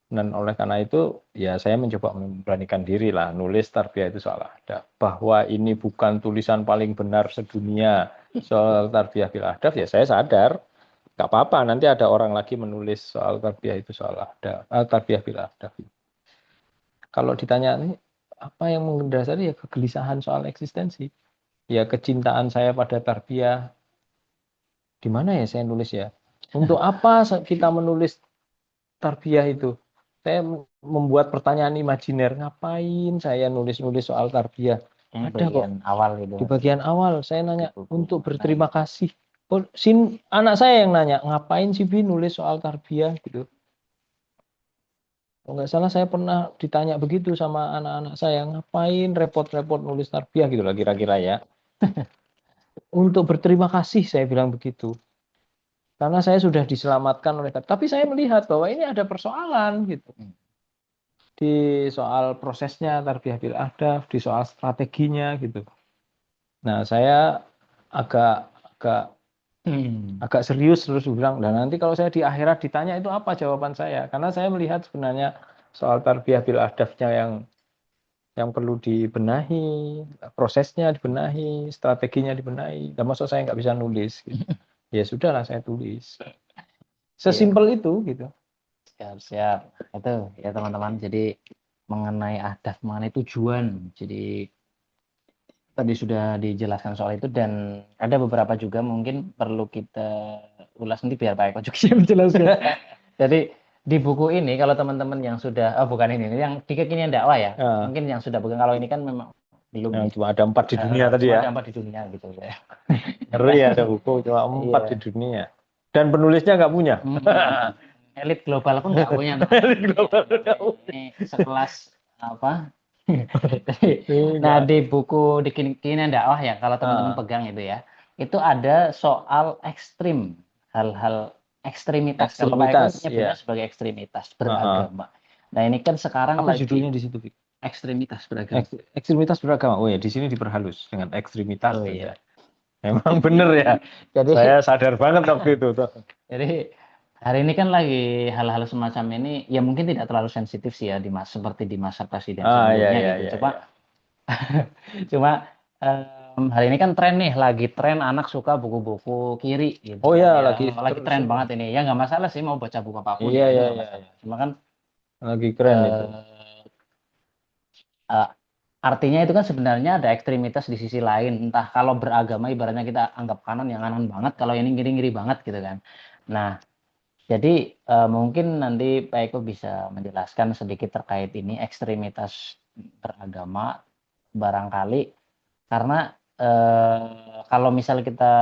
Dan oleh karena itu, ya saya mencoba memberanikan diri lah, nulis tarbiyah itu soal ahdaf. Bahwa ini bukan tulisan paling benar sedunia soal tarbiyah bil ahdaf, ya saya sadar. Gak apa-apa, nanti ada orang lagi menulis soal tarbiyah itu soal ahdaf, tarbiyah bil ahdaf. Kalau ditanya ini, apa yang mendasari ya kegelisahan soal eksistensi. ya kecintaan saya pada tarbiyah. Di mana ya saya nulis ya? Untuk apa kita menulis tarbiyah itu? Saya membuat pertanyaan imajiner, ngapain saya nulis-nulis soal tarbiyah? Ini Ada kok bagian awal gitu di bagian awal saya di nanya buku untuk mengenai berterima kasih. Oh, anak saya yang nanya, ngapain sih Bi nulis soal tarbiyah gitu. Kalau nggak salah saya pernah ditanya begitu sama anak-anak saya, ngapain repot-repot nulis tarbiyah gitu lah kira-kira ya. Untuk berterima kasih saya bilang begitu. Karena saya sudah diselamatkan oleh tapi saya melihat bahwa ini ada persoalan gitu. Di soal prosesnya tarbiyah bil ahdaf, di soal strateginya gitu. Nah, saya agak agak agak serius terus bilang, dan nanti kalau saya di akhirat ditanya itu apa jawaban saya? Karena saya melihat sebenarnya soal tarbiyah bil ahdafnya yang perlu dibenahi, prosesnya dibenahi, strateginya dibenahi. Dan maksud saya nggak bisa nulis. Gitu. Ya sudahlah saya tulis. Iya, Sesimpel itu gitu. siap-siap. Itu ya teman-teman. Jadi mengenai ahdaf, mengenai tujuan. Jadi tadi sudah dijelaskan soal itu dan ada beberapa juga mungkin perlu kita ulas nanti biar Pak Eko juga yang menjelaskan. Jadi di buku ini kalau teman-teman yang sudah bukan ini yang di kekinian dakwah ya, Nah, mungkin yang sudah pegang kalau ini kan memang belum yang nih. cuma ada 4 di dunia tadi Cuma ya. ada 4 di dunia gitu ya. Ngeri ada buku cuma 4 di Iya. dunia. Dan penulisnya nggak punya. Elit global pun nggak punya teman-teman. Iya, Global nggak nggak punya. punya. Ini sekelas apa? Nah, Nggak di ada. buku di kekinian dakwah ya, kalau teman-teman Ah, pegang itu ya, itu ada soal ekstrim, hal-hal ekstremitas. Kalau Pak Eko ekstremitas, menyebutnya ya. sebagai ekstremitas Ah, ah. beragama. Nah, ini kan sekarang Apa lagi judulnya di situ, Fik? ekstremitas beragama. Ekstremitas beragama. Oh ya, di sini diperhalus dengan ekstremitas Oh saja. iya. Memang benar ya. Jadi Saya sadar banget waktu itu tuh. jadi hari ini kan lagi hal-hal semacam ini ya mungkin tidak terlalu sensitif sih ya seperti di masa presiden Ah, ya, sebelumnya ya, gitu. ya, Cuma ya. Cuma hari ini kan tren nih, lagi tren anak suka buku-buku kiri gitu Oh kan ya, ya. lagi Lagi terus tren ini. banget ini. Ya nggak masalah sih mau baca buku apapun Iya, ya, itu iya, nggak iya, masalah. iya. Cuma kan Lagi keren itu. eh, eh, artinya itu kan sebenarnya ada ekstremitas di sisi lain. Entah kalau beragama ibaratnya kita anggap kanan yang kanan banget, kalau ini ngiri-ngiri banget gitu kan. Nah, jadi mungkin nanti Pak Eko bisa menjelaskan sedikit terkait ini ekstremitas beragama barangkali karena kalau misal kita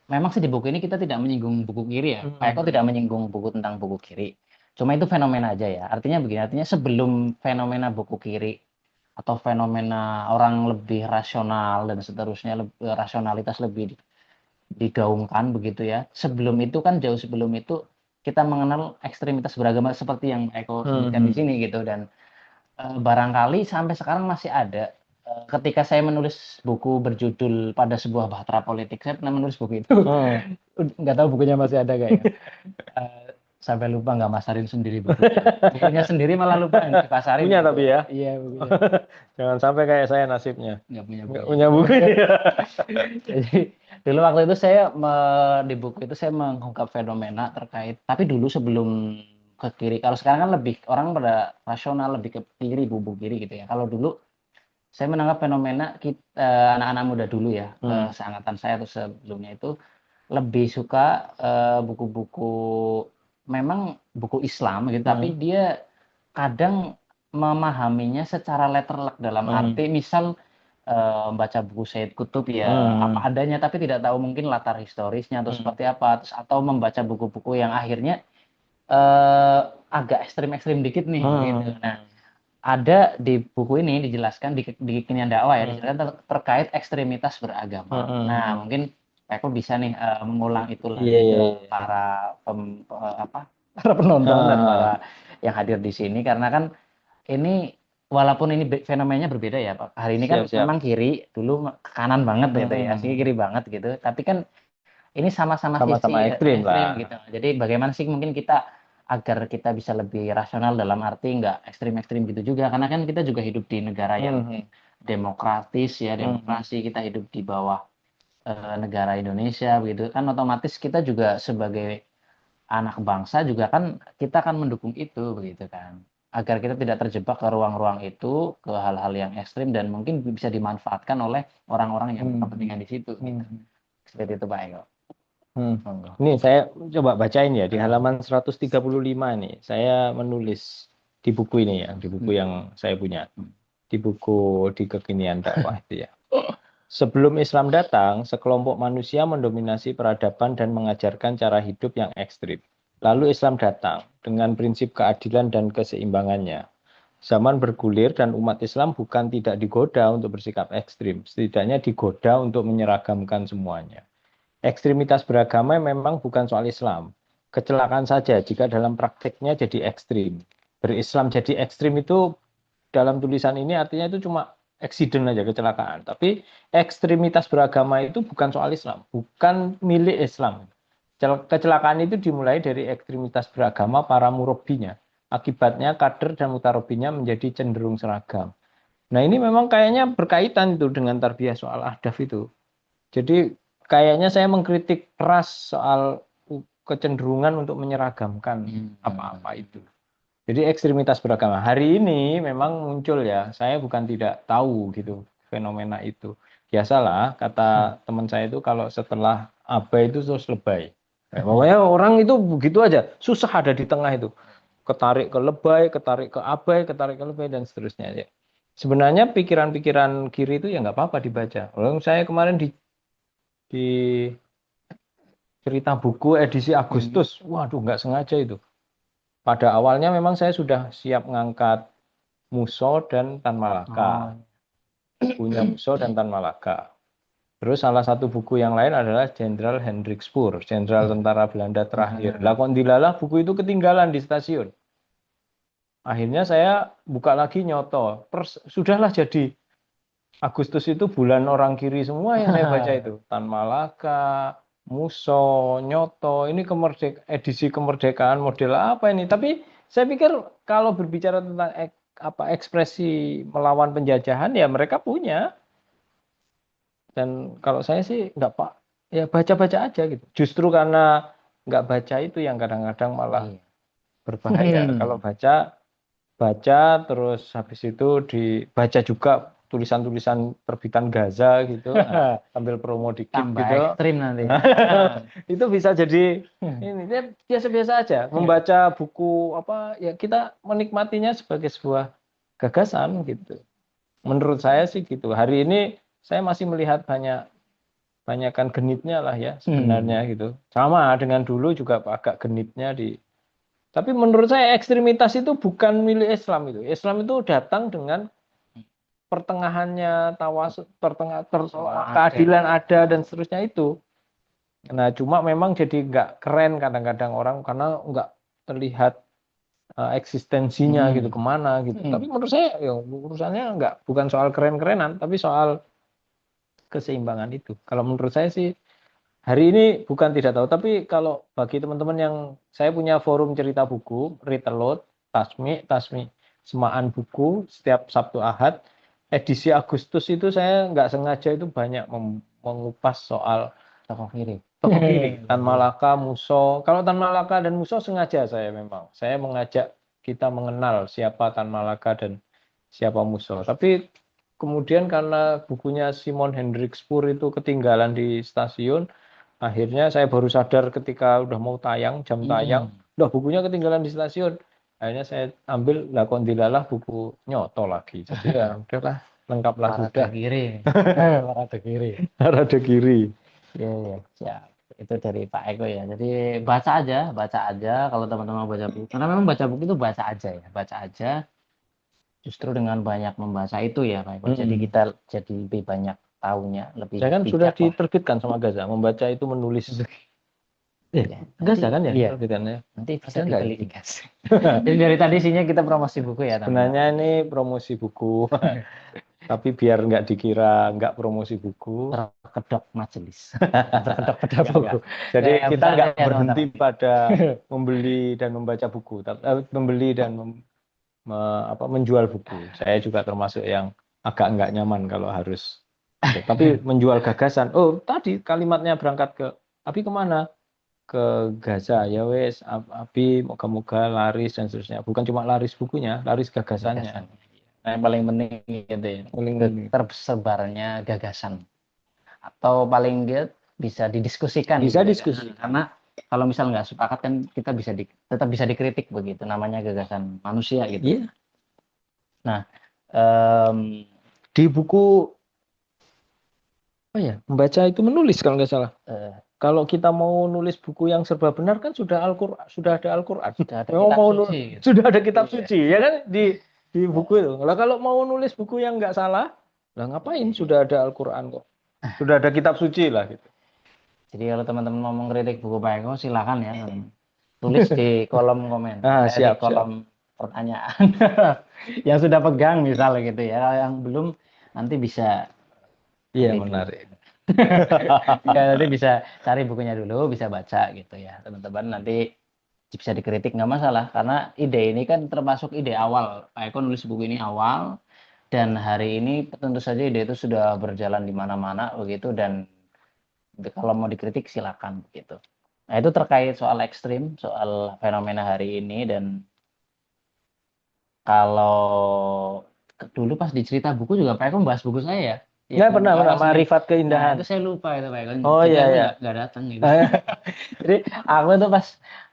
memang sih di buku ini kita tidak menyinggung buku kiri ya. Pak Eko tidak Hmm. menyinggung buku tentang buku kiri. Cuma itu fenomena aja ya. Artinya begini, artinya sebelum fenomena buku kiri atau fenomena orang lebih rasional dan seterusnya rasionalitas lebih digaungkan begitu ya. Sebelum itu kan jauh sebelum itu kita mengenal ekstremitas beragama seperti yang Pak Eko sebutkan di Hmm. sini gitu dan barangkali sampai sekarang masih ada. Ketika saya menulis buku berjudul Pada Sebuah Bahtera Politik, saya pernah menulis buku itu. Hmm. Nggak tahu bukunya masih ada nggak ya. Eh, Sampai lupa nggak masarin sendiri bukunya. Bukunya sendiri malah lupa dipasarin Punya gitu. tapi ya. Iya, bukunya. Jangan sampai kayak saya nasibnya. Nggak punya Nggak bukunya. punya buku. Jadi dulu waktu itu saya di buku itu saya mengungkap fenomena terkait, tapi dulu sebelum ke kiri. Kalau sekarang kan lebih orang pada rasional lebih ke kiri, bubu kiri gitu ya. Kalau dulu saya menangkap fenomena kita anak-anak muda dulu ya, Hmm. seangkatan saya atau sebelumnya itu lebih suka buku-buku memang buku Islam gitu, tapi Hmm. dia kadang memahaminya secara letterlek dalam Hmm. arti misal baca buku Said Kutub ya apa Hmm. adanya tapi tidak tahu mungkin latar historisnya atau Hmm. seperti apa terus atau membaca buku-buku yang akhirnya agak ekstrim-ekstrim dikit nih gitu. Hmm. Nah, ada di buku ini dijelaskan di kekinian dakwah ya Hmm. dijelaskan terkait ekstremitas beragama. Nah, Hmm. mungkin Pak Eko bisa nih mengulang itu Iya, lagi iya, ke iya. para apa para penonton dan Ah, para yang hadir di sini karena kan ini walaupun ini fenomenanya berbeda ya Pak. Hari ini kan siap, siap. memang kiri dulu ke kanan banget gitu ya, sini Hmm. kiri banget gitu. Tapi kan ini sama-sama Sama-sama sisi ekstrim ekstrim lah. gitu. Jadi bagaimana sih mungkin kita agar kita bisa lebih rasional dalam arti nggak ekstrim-ekstrim gitu juga. Karena kan kita juga hidup di negara yang Hmm. demokratis ya, Hmm. demokrasi kita hidup di bawah negara Indonesia begitu kan otomatis kita juga sebagai anak bangsa juga kan kita akan mendukung itu begitu kan. agar kita tidak terjebak ke ruang-ruang itu, ke hal-hal yang ekstrim dan mungkin bisa dimanfaatkan oleh orang-orang yang berkepentingan di situ gitu. Seperti itu Pak Eko. Monggo. Ini saya coba bacain ya di halaman 135 nih. Saya menulis di buku ini ya, di buku yang saya punya. Di buku di kekinian dakwah itu ya. Sebelum Islam datang, sekelompok manusia mendominasi peradaban dan mengajarkan cara hidup yang ekstrim. Lalu Islam datang dengan prinsip keadilan dan keseimbangannya. Zaman bergulir dan umat Islam bukan tidak digoda untuk bersikap ekstrim, setidaknya digoda untuk menyeragamkan semuanya. Ekstremitas beragama memang bukan soal Islam. Kecelakaan saja jika dalam prakteknya jadi ekstrim. Berislam jadi ekstrim itu dalam tulisan ini artinya itu cuma accident aja, kecelakaan. Tapi ekstremitas beragama itu bukan soal Islam, bukan milik Islam. Kecelakaan itu dimulai dari ekstremitas beragama para murabbinya. Akibatnya kader dan mutarobinya menjadi cenderung seragam. Nah ini memang kayaknya berkaitan itu dengan tarbiyah soal ahdaf itu. Jadi kayaknya saya mengkritik keras soal kecenderungan untuk menyeragamkan apa-apa itu. Jadi ekstremitas beragama. Hari ini memang muncul ya, saya bukan tidak tahu gitu fenomena itu. Biasalah kata teman saya itu kalau setelah abai itu terus lebay. Pokoknya orang itu begitu aja, susah ada di tengah itu. Ketarik ke lebay, ketarik ke abai, ketarik ke lebay dan seterusnya ya. Sebenarnya pikiran-pikiran kiri itu ya nggak apa-apa dibaca. Kalau saya kemarin di cerita buku edisi Agustus. Waduh, nggak sengaja itu. Pada awalnya memang saya sudah siap ngangkat Muso dan Tan Malaka. Punya Muso dan Tan Malaka. Terus salah satu buku yang lain adalah Jenderal Hendrik Spoor, Jenderal Tentara Belanda terakhir. Lah kok dilalah buku itu ketinggalan di stasiun. Akhirnya saya buka lagi nyoto. Sudahlah jadi Agustus itu bulan orang kiri semua yang saya baca itu. Tan Malaka, Muso, Nyoto, ini edisi kemerdekaan model apa ini? Tapi saya pikir kalau berbicara tentang ekspresi melawan penjajahan ya mereka punya. Dan kalau saya sih nggak pak, ya baca-baca aja gitu. Justru karena nggak baca itu yang kadang-kadang malah berbahaya. Kalau baca terus habis itu dibaca juga tulisan-tulisan terbitan Gaza gitu, sambil promo dikit Tambah gitu. ekstrim nanti. Itu bisa jadi ini dia biasa-biasa aja membaca buku apa ya kita menikmatinya sebagai sebuah gagasan gitu. Menurut saya sih gitu. Hari ini saya masih melihat banyakkan genitnya lah ya sebenarnya gitu. Sama dengan dulu juga agak genitnya di. Tapi menurut saya ekstremitas itu bukan milik Islam itu. Islam itu datang dengan pertengahannya keadilan ada dan seterusnya itu. Nah, cuma memang jadi nggak keren kadang-kadang orang karena nggak terlihat eksistensinya gitu kemana gitu. Tapi menurut saya ya urusannya bukan soal keren-kerenan, tapi soal keseimbangan itu. Kalau menurut saya sih hari ini bukan tidak tahu, tapi kalau bagi teman-teman yang saya punya forum cerita buku, Read Aloud, Tasmi, Semaan Buku, setiap Sabtu Ahad, edisi Agustus itu saya nggak sengaja itu banyak mengupas soal Tokoh kiri. Tan Malaka, Muso. Kalau Tan Malaka dan Muso sengaja saya memang. Saya mengajak kita mengenal siapa Tan Malaka dan siapa Muso. Tapi kemudian karena bukunya Simon Hendrik Spoor itu ketinggalan di stasiun, akhirnya saya baru sadar ketika udah mau tayang, jam tayang, udah bukunya ketinggalan di stasiun. Akhirnya saya ambil lakon dilalah buku Nyoto lagi. Jadi ya udahlah, lengkaplah sudah. Kiri. Parade kiri. Rada kiri. Iya, iya, siap. Itu dari Pak Eko ya. Jadi baca aja kalau teman-teman baca buku. Karena memang baca buku itu baca aja ya, baca aja. Justru dengan banyak membaca itu ya Pak Eko. Jadi kita jadi lebih banyak tahunya, lebih Saya kan bijak sudah lah. diterbitkan sama Gaza, membaca itu menulis. Ya, Gaza kan ya iya. terbitannya. Nanti bisa Ada nggak dibeli itu? di Gas. Jadi dari tadi isinya kita promosi buku ya teman-teman. Sebenarnya ini promosi buku, tapi biar nggak dikira nggak promosi buku. Terkedok majelis. Terkedok buku. Jadi Ya, kita nggak bercanda ya, berhenti teman-teman. pada membeli dan membaca buku, membeli dan menjual buku. Saya juga termasuk yang agak nggak nyaman kalau harus. Tapi menjual gagasan. Oh, tadi kalimatnya berangkat ke, tapi kemana? ke Gaza ya wes Abi moga-moga laris dan seterusnya. Bukan cuma laris bukunya, laris Gagasan. gagasannya. Nah, yang paling penting gitu ya, Paling tersebarnya gagasan. Atau paling dia bisa didiskusikan bisa gitu ya. diskusi. Karena kalau misal nggak sepakat kan kita bisa tetap bisa dikritik begitu, namanya gagasan manusia gitu. Iya. Nah, em, Di buku apa ya? Membaca itu menulis kalau nggak salah. eh, Kalau kita mau nulis buku yang serba benar kan sudah Al-Qur'an, sudah ada Al-Qur'an. sudah ada Memang kitab mau suci gitu. sudah ada kitab Iya. suci ya kan di Ya. buku itu. Lah kalau mau nulis buku yang nggak salah, lah ngapain? Sudah ada Al-Qur'an kok. Sudah ada kitab suci lah gitu. Jadi kalau teman-teman mau mengkritik buku Pak Eko, silakan ya. Tulis di kolom komen, Ah, di siap, siap. kolom pertanyaan. Yang sudah pegang misalnya gitu ya. Kalau yang belum nanti bisa Iya, cari dulu. menarik. Ya, nanti bisa cari bukunya dulu, bisa baca gitu ya. Teman-teman nanti bisa dikritik nggak masalah karena ide ini kan termasuk ide awal. Pak Eko nulis buku ini awal dan hari ini tentu saja ide itu sudah berjalan di mana-mana begitu dan kalau mau dikritik silakan gitu. Nah, itu terkait soal ekstrim, soal fenomena hari ini dan kalau dulu pas di cerita buku juga Pak Eko membahas buku saya ya. Ya, Yang pernah Laras ini. Marifat Nah, Keindahan. itu saya lupa itu Pak Eko. Oh, Jadi iya, aku iya. nggak datang gitu. Jadi aku tuh pas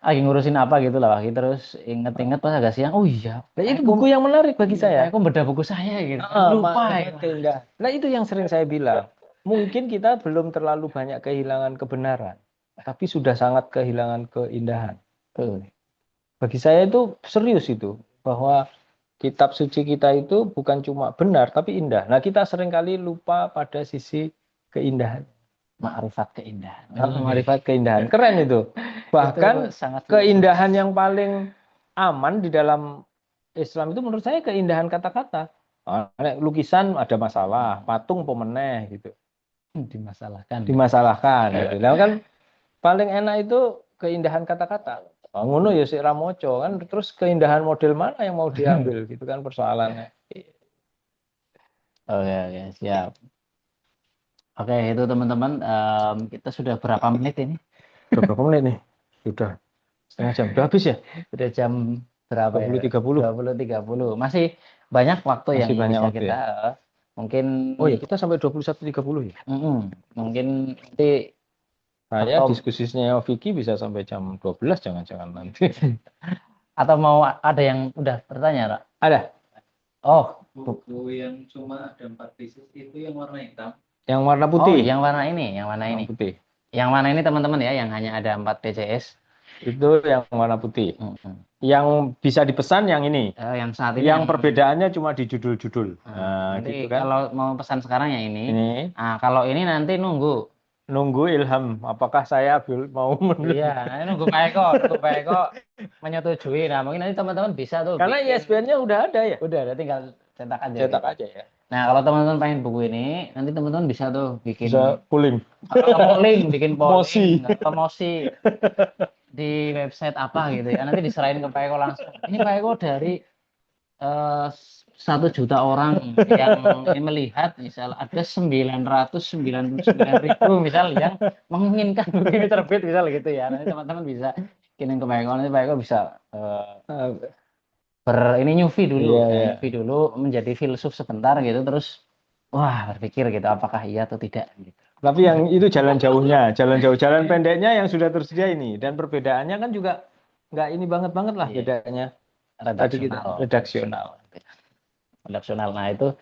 lagi ngurusin apa gitu lah, Waki, terus inget-inget pas agak siang, oh iya, Nah, itu Pak Eko, buku yang menarik bagi iya, Pak saya. Eko bedah buku saya gitu. Aku lupa Marifat gitu. Keindahan. Nah, itu yang sering saya bilang. Mungkin kita belum terlalu banyak kehilangan kebenaran, tapi sudah sangat kehilangan keindahan. Tuh. Bagi saya itu serius itu, bahwa kitab suci kita itu bukan cuma benar, tapi indah. Nah, kita seringkali lupa pada sisi keindahan. Ma'rifat keindahan. Marifat keindahan. Keren itu. Bahkan Itu sangat keindahan yang paling aman di dalam Islam itu menurut saya keindahan kata-kata. Lukisan ada masalah, patung pemeneh gitu. dimasalahkan. Dimasalahkan gitu. Nah, kan paling enak itu keindahan kata-kata. Ngono ya si Ramoco kan, terus keindahan model mana yang mau diambil gitu kan persoalannya. Oke, oke, siap. Oke, itu teman-teman, kita sudah berapa menit ini? Udah berapa menit nih? Sudah setengah jam. Udah habis ya? Sudah jam berapa ya? 20.30. 20.30. Masih banyak waktu yang Masih banyak bisa waktu kita ya. mungkin Oh ya, kita sampai 21.30 ya. mungkin nanti Saya atau diskusinya Vicky bisa sampai jam 12 jangan-jangan nanti. atau mau ada yang udah bertanya, Ra? Ada. Oh, Buku yang cuma ada 4 pieces itu yang warna hitam. Yang warna oh, putih. yang warna ini, yang warna ini. Yang putih. Yang mana ini teman-teman ya, yang hanya ada 4 PCS. Itu yang warna putih. Yang bisa dipesan yang ini. Yang saat ini Yang perbedaannya cuma di judul-judul. nanti gitu kan. kalau mau pesan sekarang yang ini. Ini Nah, kalau ini nanti nunggu ilham. Apakah saya mau menulis? Iya, nanti nunggu Pak Eko menyetujui. Nah, mungkin nanti teman-teman bisa tuh Karena bikin. ISBN-nya udah ada ya. Udah tinggal cetak aja. Cetak aja ya. Nah, kalau teman-teman pengen buku ini, nanti teman-teman bisa tuh bikin Bisa pooling. bikin polling, promosi di website apa gitu ya. Nanti diserahin ke Pak Eko langsung. Ini Pak Eko dari 1 juta orang yang ini melihat, misal ada 999.000 misal yang menginginkan buku ini terbit misal gitu ya. Nanti teman-teman bisa kirim ke Pak Eko, nanti Pak Eko bisa nyuvi dulu, nyuvi dulu menjadi filsuf sebentar gitu, terus wah berpikir gitu apakah iya atau tidak gitu. Tapi yang itu jalan jauhnya, jalan pendeknya yang sudah tersedia ini, dan perbedaannya kan juga nggak ini banget lah bedanya. Redaksional. Nah itu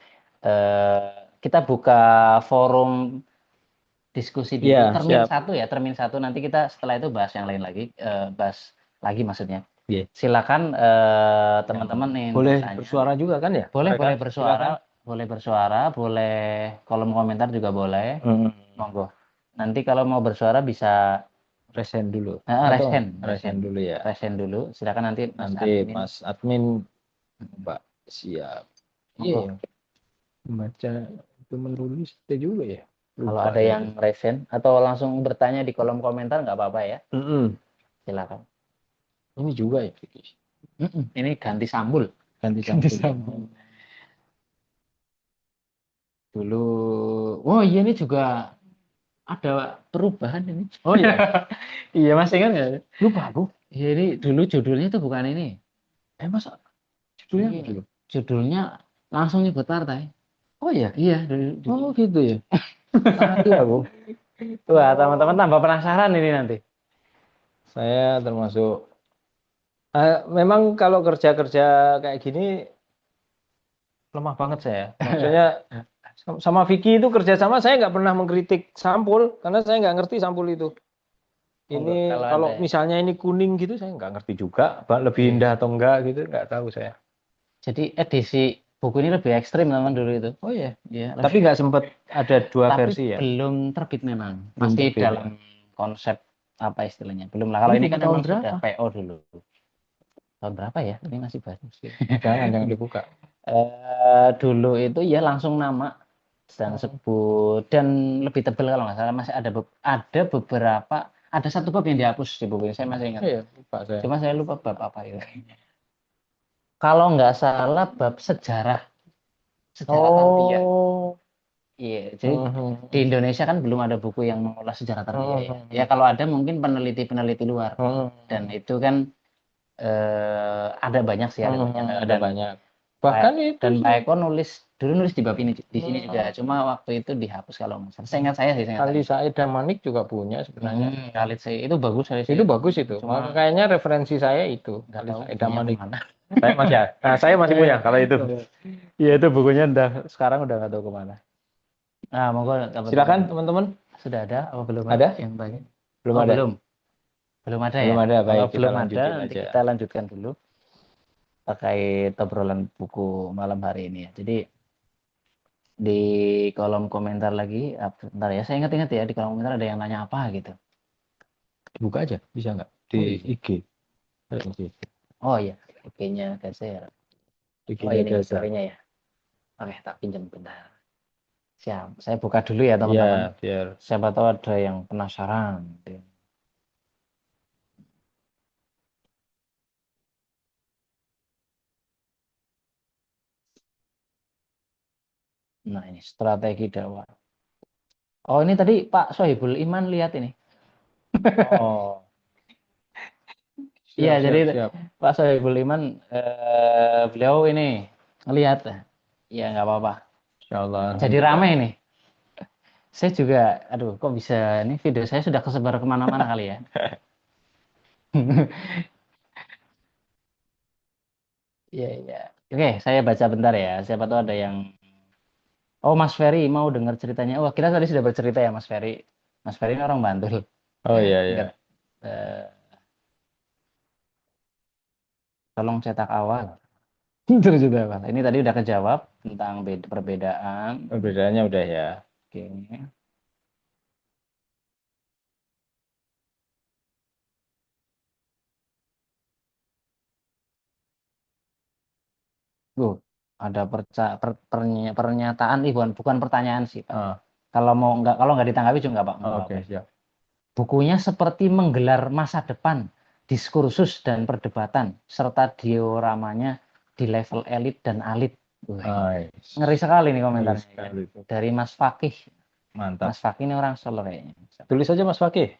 kita buka forum diskusi dulu termin 1 nanti kita setelah itu bahas yang lain lagi, bahas lagi maksudnya. Silakan teman-teman yang boleh bertanya. Bersuara juga kan ya? Boleh bersuara, boleh kolom komentar juga boleh. Monggo. Nanti kalau mau bersuara bisa resen dulu. Resen dulu ya. Resen dulu. Silakan nanti Mas admin Mbak siap. Iya. Baca itu menulis itu juga ya. Kalau ada yang resen atau langsung bertanya di kolom komentar nggak apa-apa ya. Silakan. Ini juga ya, Vicky. Ini ganti sambul. Dulu. Oh iya, ini juga ada perubahan ini. Oh iya, Iya Mas ingat nggak? lupa aku. Ya, ini dulu judulnya itu bukan ini. Masa judulnya apa Iya, dulu? judulnya langsung nyebut partai. Oh iya, Iya, dulu. oh gitu ya. Tahu aku. Wah, teman-teman tambah penasaran ini nanti. Saya termasuk memang kalau kerja-kerja kayak gini lemah banget saya. Maksudnya sama Vicky itu kerjasama saya nggak pernah mengkritik sampul karena saya nggak ngerti sampul itu. Ini Kalau kalau ada. misalnya ini kuning gitu saya nggak ngerti juga, lebih Iya. indah atau enggak gitu nggak tahu saya. Jadi edisi buku ini lebih ekstrim teman dulu itu. Oh iya, Iya, tapi lebih. nggak sempet ada dua Tapi versi ya, belum terbit memang. belum Masih terbit ya. dalam konsep apa istilahnya? Belum lah. Kalau Ini ini buku kan tahun memang sudah berapa? PO dulu. Tahun berapa ya? Ini masih baru. Jangan dibuka. Dulu itu ya langsung nama dan Hmm. sebut dan lebih tebal kalau nggak salah masih ada beberapa ada satu bab yang dihapus di buku ini saya masih ingat. Iya, lupa saya. Cuma saya lupa bab apa itu. Kalau nggak salah bab sejarah tarbiyah. Oh. Iya, jadi di Indonesia kan belum ada buku yang mengulas sejarah tarbiyah ya. Ya kalau ada mungkin peneliti-peneliti luar dan itu kan ada banyak sih ada banyak Ada dan banyak. Bahkan itu dan Pak sih, Eko dulu nulis di bab ini di sini juga cuma waktu itu dihapus kalau nggak salah. Saya ingat Ali Said dan Manik juga punya sebenarnya. Khalid saya itu bagus saya sih Itu bagus itu. cuma Maka kayaknya referensi saya itu. nggak Ali tahu Said dan punya Manik. kemana. Saya masih punya kalau itu. Iya itu bukunya sekarang udah nggak tahu kemana. Nah monggo Silakan teman-teman teman-teman. sudah ada apa belum Ada? yang banyak Belum oh ada. belum ada ya Belum ada. kalau Baik, kita belum ada lanjutin nanti aja. kita lanjutkan dulu terkait obrolan buku malam hari ini ya jadi di kolom komentar lagi bentar ya saya ingat-ingat ya di kolom komentar ada yang nanya apa gitu Buka aja, bisa nggak? Di oh iya IG. IG. oh iya IG-nya Gazer oh IG-nya ini Gaza. story-nya ya oke tak pinjam bentar siap saya buka dulu ya Iya, teman-teman biar. siapa tahu ada yang penasaran nah ini strategi dakwah oh ini tadi Pak Sohibul Iman lihat ini Oh, iya siap, jadi siap, siap. Pak Sohibul Iman beliau ini ngelihat ya nggak apa-apa Insya Allah. jadi rame ini saya juga aduh kok bisa ini video saya sudah kesebar kemana-mana kali ya iya iya oke saya baca bentar ya siapa tahu ada yang oh Mas Ferry mau dengar ceritanya wah kita tadi sudah bercerita ya Mas Ferry ini orang Bantul Oh iya, iya. Enggak, eh, tolong cetak awal terus juga Pak. Ini tadi udah kejawab tentang perbedaan Perbedaannya udah ya. oke ada pernyataan bukan pertanyaan sih Pak Ah, kalau nggak ditanggapi juga nggak Pak nggak oke, apa-apa siap. bukunya seperti menggelar masa depan diskursus dan perdebatan serta dioramanya di level elit dan alit. Wih, Nice. ngeri sekali nih Ngeri komentarnya sekali itu. dari Mas Fakih. Mantap. Mas Fakih ini orang Solo kayaknya. Tulis aja Mas Fakih.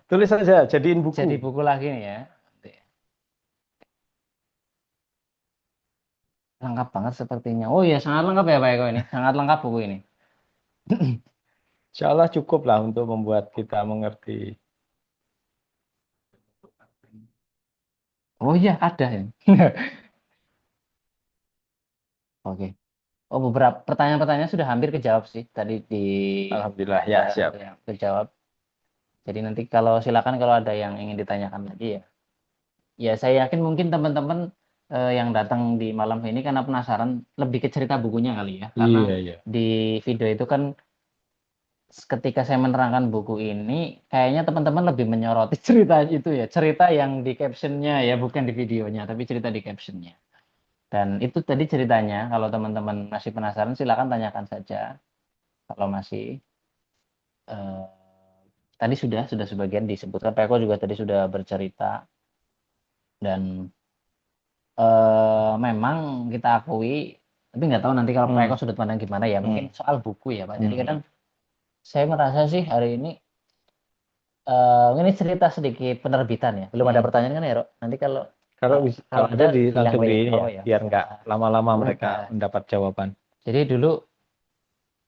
Tulis aja, jadiin buku. Jadi buku lagi nih ya. Lengkap banget sepertinya. Oh iya, sangat lengkap ya Pak Eko ini. Sangat lengkap buku ini. Insya Allah cukup lah untuk membuat kita mengerti. Oh iya, ada ya. Oke. Oh, beberapa pertanyaan-pertanyaan sudah hampir kejawab sih tadi di Alhamdulillah ya, siap. kejawab. Jadi nanti silakan kalau ada yang ingin ditanyakan lagi ya. Ya saya yakin mungkin teman-teman yang datang di malam ini karena penasaran lebih ke cerita bukunya kali ya. Karena Iya, iya. di video itu kan ketika saya menerangkan buku ini kayaknya teman-teman lebih menyoroti cerita itu ya. Cerita yang di captionnya ya bukan di videonya tapi cerita di captionnya. Dan itu tadi ceritanya kalau teman-teman masih penasaran silakan tanyakan saja. Kalau masih eh, tadi sudah sebagian disebutkan Peko juga tadi sudah bercerita dan memang kita akui Tapi nggak tahu nanti kalau Pak Hmm. Eko sudut pandang gimana ya. Mungkin soal buku ya Pak. Jadi Hmm. kadang saya merasa sih hari ini ini cerita sedikit penerbitan ya. Belum ada Hmm. pertanyaan kan ya, Rok? Nanti kalau Kalau kalau ada bilang langsung di ini ya, oh ya. biar nggak lama-lama mereka Nah, mendapat jawaban. jadi dulu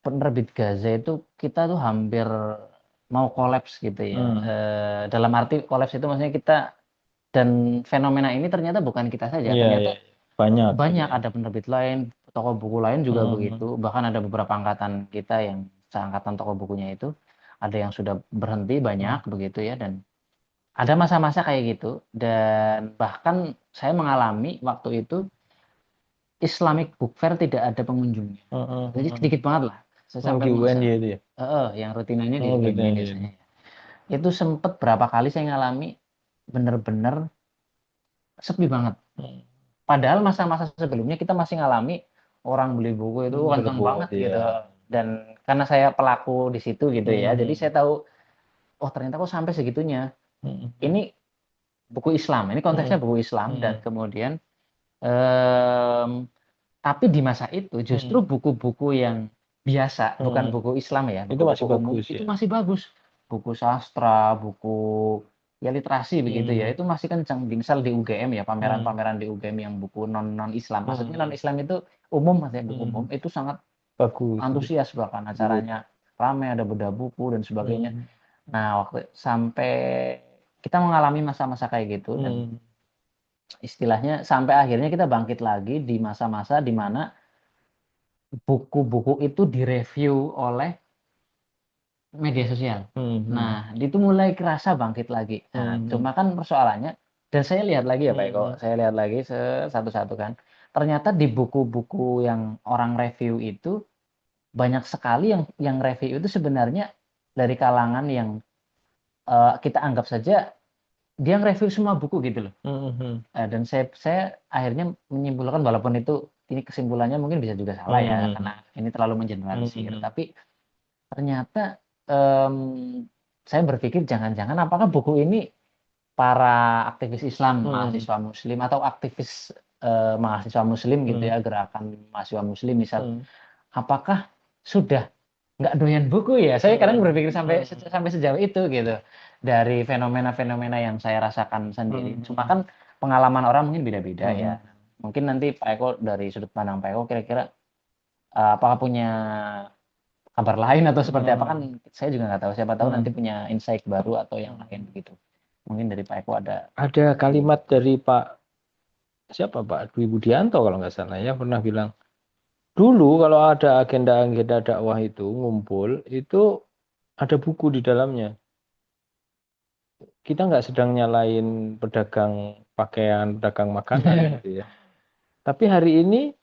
penerbit Gaza itu kita tuh hampir mau kolaps gitu ya. Hmm. Dalam arti kolaps itu maksudnya kita dan fenomena ini ternyata bukan kita saja. Iya, Ternyata iya, banyak gitu banyak ya. ada penerbit lain, toko buku lain juga Hmm. begitu. Bahkan ada beberapa angkatan kita yang seangkatan toko bukunya itu ada yang sudah berhenti banyak begitu ya dan ada masa-masa kayak gitu dan bahkan saya mengalami waktu itu Islamic Book Fair tidak ada pengunjungnya. Jadi sedikit banget lah. Saya Yang sampai di masa UNY itu ya. yang rutinannya di Oh gitu UMY ya. biasanya. Itu sempet berapa kali saya ngalami bener-bener sepi banget. Hmm. Padahal masa-masa sebelumnya kita masih ngalami orang beli buku itu kenceng Berebut banget gitu. ya. Dan karena saya pelaku di situ gitu ya, jadi Hmm. saya tahu, oh ternyata kok sampai segitunya. Hmm. Ini buku Islam, ini konteksnya Hmm. buku Islam dan Hmm. kemudian em, tapi di masa itu justru Hmm. buku-buku yang biasa, bukan Hmm. buku Islam ya, Itu buku-buku masih umum bagus itu ya. masih bagus. Buku sastra, buku ya literasi begitu ya, Hmm. itu masih kencang. Misal di UGM ya, Hmm. pameran-pameran di UGM yang buku non Islam. Maksudnya non Hmm. Islam itu umum, maksudnya buku umum Hmm. itu sangat Bagus itu. antusias bahkan Good. acaranya ramai, ada bedah buku dan sebagainya. Hmm. Nah, waktu sampai kita mengalami masa-masa kayak gitu dan Hmm. istilahnya sampai akhirnya kita bangkit lagi di masa-masa di mana buku-buku itu direview oleh media sosial. Hmm. Nah, itu mulai kerasa bangkit lagi. Nah, Hmm. cuma kan persoalannya, dan saya lihat lagi ya Pak Eko, Hmm. saya lihat lagi satu-satu kan. Ternyata di buku-buku yang orang review itu banyak sekali yang review itu sebenarnya dari kalangan yang kita anggap saja dia nge-review semua buku gitu loh. Hmm. Dan saya akhirnya menyimpulkan walaupun itu ini kesimpulannya mungkin bisa juga salah ya Hmm. karena ini terlalu mengeneralisir. Hmm. Tapi ternyata saya berpikir jangan-jangan apakah buku ini para aktivis Islam, Hmm. mahasiswa Muslim atau aktivis mahasiswa Muslim gitu Hmm. ya, gerakan mahasiswa Muslim misal, Hmm. apakah sudah nggak doyan buku ya? Saya kadang berpikir sampai Hmm. sampai sejauh itu gitu dari fenomena-fenomena yang saya rasakan sendiri. Cuma kan pengalaman orang mungkin beda-beda ya. Hmm. Mungkin nanti Pak Eko dari sudut pandang Pak Eko kira-kira apakah punya kabar lain atau seperti apa kan Hmm. saya juga nggak tahu. Siapa tahu nanti Hmm. punya insight baru atau yang lain begitu. Mungkin dari Pak Eko ada. Ada kalimat dari Pak Dwi Budianto kalau nggak salah ya pernah bilang dulu kalau ada agenda-agenda dakwah itu ngumpul itu ada buku di dalamnya. Kita nggak sedang nyalain pedagang pakaian, pedagang makanan gitu ya. Tapi hari ini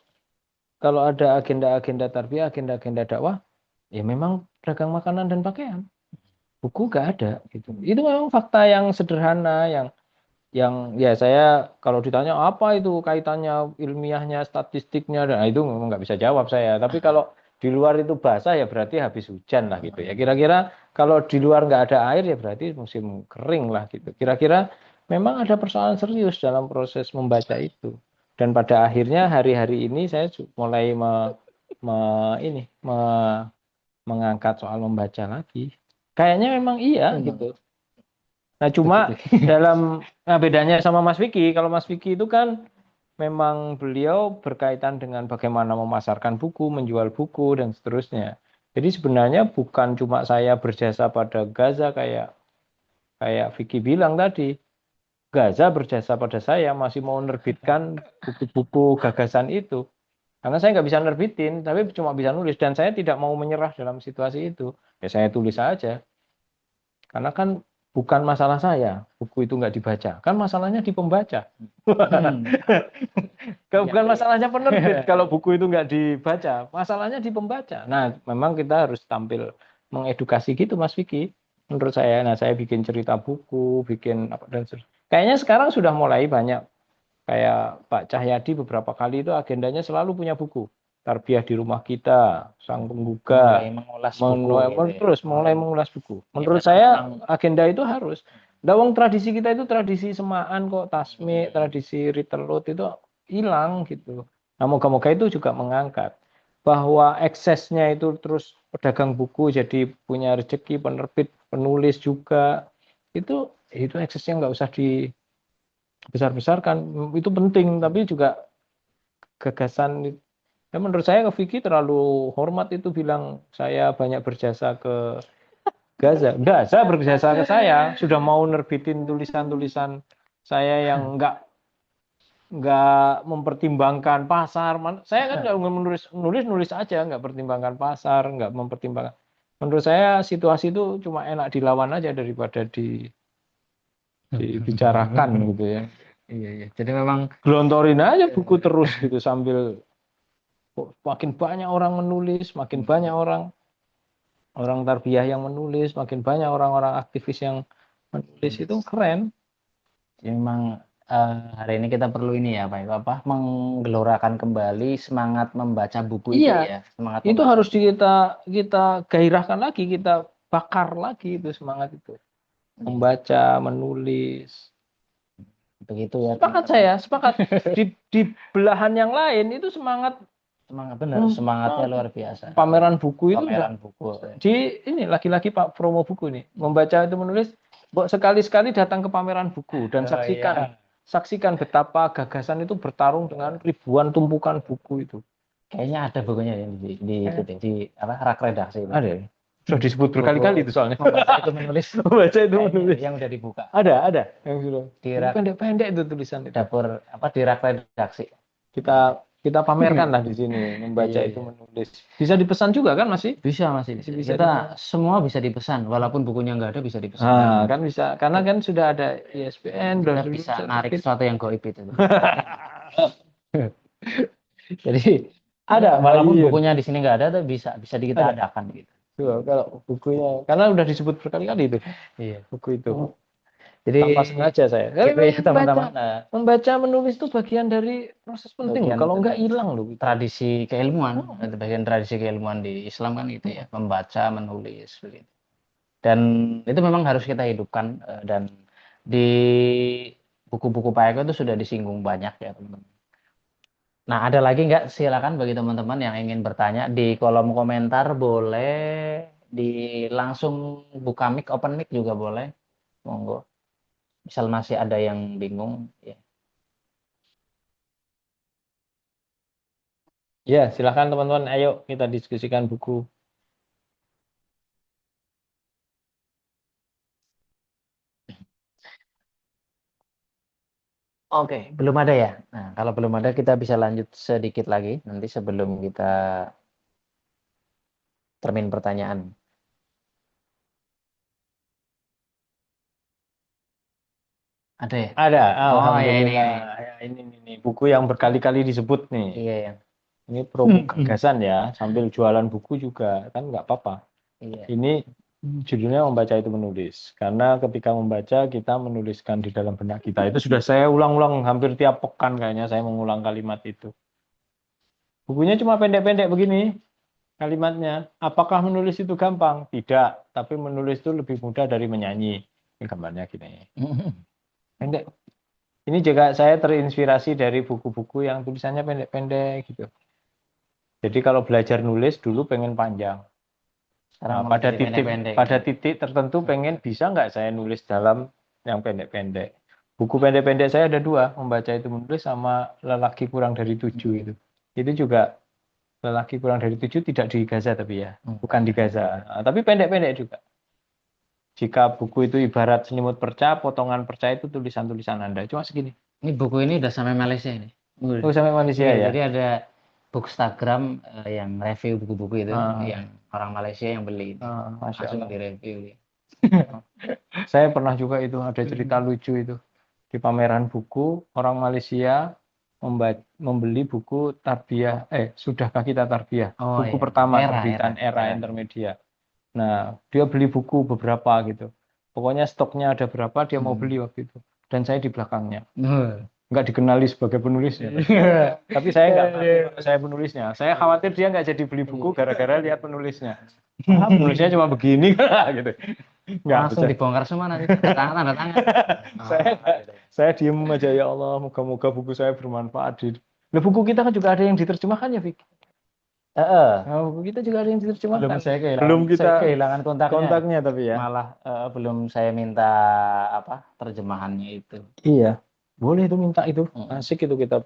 kalau ada agenda-agenda tarbiyah, agenda-agenda dakwah, ya memang pedagang makanan dan pakaian. Buku nggak ada gitu. Itu memang fakta yang sederhana yang ya saya kalau ditanya apa itu kaitannya ilmiahnya, statistiknya, nah itu memang nggak bisa jawab saya. Tapi kalau di luar itu basah ya berarti habis hujan lah gitu ya. Kira-kira kalau di luar nggak ada air ya berarti musim kering lah gitu. Kira-kira memang ada persoalan serius dalam proses membaca itu. Dan pada akhirnya hari-hari ini saya mulai ini mengangkat soal membaca lagi. Kayaknya memang iya gitu. Nah, cuma bedanya sama Mas Vicky, kalau Mas Vicky itu kan memang beliau berkaitan dengan bagaimana memasarkan buku, menjual buku dan seterusnya. Jadi sebenarnya bukan cuma saya berjasa pada Gaza kayak kayak Vicky bilang tadi. Gaza berjasa pada saya masih mau menerbitkan buku-buku gagasan itu. Karena saya nggak bisa nerbitin, tapi cuma bisa nulis dan saya tidak mau menyerah dalam situasi itu. Ya saya tulis saja. Karena kan bukan masalah saya, buku itu nggak dibaca. Kan masalahnya di pembaca. Iya, Bukan iya. masalahnya penerbit kalau buku itu nggak dibaca. Masalahnya di pembaca. Nah, memang kita harus tampil mengedukasi gitu, Mas Vicky. Menurut saya, nah saya bikin cerita buku, bikin apa dan kayaknya sekarang sudah mulai banyak kayak Pak Cahyadi beberapa kali itu agendanya selalu punya buku. Tarbiyah di rumah kita, sang Mulai penggugah, mengulas buku gitu ya. terus Mulai mulai mengulas buku. ya Menurut karena saya memang agenda itu harus. Dawang tradisi kita itu tradisi semaan kok, tasmi, tradisi ritelut itu hilang gitu. Nah, moga-moga itu juga mengangkat bahwa eksesnya itu terus pedagang buku jadi punya rezeki, penerbit, penulis juga itu eksesnya nggak usah dibesar-besarkan. Itu penting, tapi juga gagasan. Ya, menurut saya ke Vicky terlalu hormat itu bilang saya banyak berjasa ke Gaza. Enggak, saya berjasa ke saya. Sudah mau nerbitin tulisan-tulisan saya yang nggak mempertimbangkan pasar. Saya kan nggak nulis aja, nggak pertimbangkan pasar, nggak mempertimbangkan. Menurut saya situasi itu cuma enak dilawan aja daripada dibicarakan gitu ya. Iya, iya. Jadi memang Gelontorin aja buku terus gitu sambil makin banyak orang menulis, makin banyak orang tarbiyah yang menulis, makin banyak orang-orang aktivis yang menulis itu keren. memang hari ini kita perlu ini ya Pak, apa menggelorakan kembali semangat membaca buku itu Iya, ya, semangat itu membaca harus buku. kita gairahkan lagi, kita bakar lagi itu semangat itu. Membaca, menulis. Begitu ya Sepakat teman-teman. saya, sepakat. Di belahan yang lain itu semangat Semangat benar, semangatnya luar biasa. pameran buku itu Pameran buku. ini lagi-lagi Pak promo buku nih. Membaca itu menulis, sekali-sekali datang ke pameran buku dan Oh, iya. saksikan betapa gagasan itu bertarung dengan ribuan tumpukan buku itu. Kayaknya ada bukunya ya di apa rak redaksi itu. Ada ya? Sudah disebut berkali-kali itu soalnya. Membaca itu menulis. Membaca itu Kayaknya menulis. yang udah dibuka. Ada yang sudah. Di Itu rak pendek-pendek itu tulisan itu. dapur apa di rak redaksi. Kita pamerkan lah di sini, membaca Iya, itu iya. menulis. Bisa dipesan juga kan masih? Bisa masih bisa. Bisa Kita semua bisa dipesan, walaupun bukunya nggak ada bisa dipesan. Ah, kan bisa. Karena kan sudah ada ISBN, Kita bisa narik sesuatu yang goib itu. Jadi ada, walaupun Iya. bukunya di sini nggak ada, tapi bisa kita Ada. adakan gitu. Tuh, kalau bukunya, karena udah disebut berkali-kali itu, Iya. buku itu. Jadi Tanpa sengaja saya. gitu ya teman-teman. Membaca, menulis itu bagian dari proses penting loh. Bagian Kalau nggak hilang loh. tradisi keilmuan, itu bagian tradisi keilmuan di Islam kan gitu ya, membaca, menulis begitu. Dan itu memang harus kita hidupkan dan di buku-buku Pak Eko itu sudah disinggung banyak ya teman-teman. Nah, ada lagi nggak? Silakan bagi teman-teman yang ingin bertanya di kolom komentar boleh, di langsung buka mic, open mic juga boleh. Monggo. Misal masih ada yang bingung ya. Ya, silakan teman-teman. Ayo kita diskusikan buku. Oke, belum ada ya. Nah, kalau belum ada kita bisa lanjut sedikit lagi nanti sebelum kita termin pertanyaan. Ada ya? Ada, Oh, alhamdulillah. ya, Ya, ini buku yang berkali-kali disebut nih. Iya ya. Ini promo gagasan ya, sambil jualan buku juga kan nggak apa-apa. Iya. Ini judulnya membaca itu menulis. Karena ketika membaca kita menuliskan di dalam benak kita. Itu sudah saya ulang-ulang hampir tiap pekan kayaknya saya mengulang kalimat itu. Bukunya cuma pendek-pendek begini kalimatnya. Apakah menulis itu gampang? Tidak, tapi menulis itu lebih mudah dari menyanyi. Ini gambarnya gini. Pendek. Ini juga saya terinspirasi dari buku-buku yang tulisannya pendek-pendek gitu. Jadi kalau belajar nulis dulu pengen panjang. Nah, pada titik tertentu pengen bisa nggak saya nulis dalam yang pendek-pendek. Buku pendek-pendek saya ada 2, membaca itu menulis sama lelaki kurang dari 7 itu. Itu juga lelaki kurang dari 7 tidak di Gaza tapi ya, bukan di Gaza. Nah, tapi pendek-pendek juga. Jika buku itu ibarat selimut perca, potongan perca itu tulisan-tulisan Anda. Cuma segini. Ini buku ini udah sampai Malaysia ini. Oh, sampai Malaysia ya. Jadi ada Bookstagram yang review buku-buku itu, yang orang Malaysia yang beli. Masya Langsung Allah. direview. Saya pernah juga itu ada cerita lucu itu di pameran buku orang Malaysia membeli buku tarbiyah sudahkah kita tarbiyah, buku pertama terbitan era intermedia. Nah, dia beli buku beberapa gitu. Pokoknya stoknya ada berapa dia mau beli waktu itu. Dan saya di belakangnya. Nggak dikenali sebagai penulisnya. Tapi saya nggak tahu saya penulisnya. Saya khawatir dia nggak jadi beli buku gara-gara lihat penulisnya. Penulisnya cuma begini gitu. Nggak, langsung dibongkar semua nanti tanda tangan. Saya diem aja, ya Allah, moga-moga buku saya bermanfaat Loh, buku kita kan juga ada yang diterjemahkan ya, Vic? Heeh. Nah, buku kita juga ada yang Belum diterjemahkan. saya kehilangan, Belum saya kita kehilangan kontaknya. kontaknya tapi ya. Malah belum saya minta apa terjemahannya itu. Iya, boleh itu minta itu. Mm. Asik itu kita.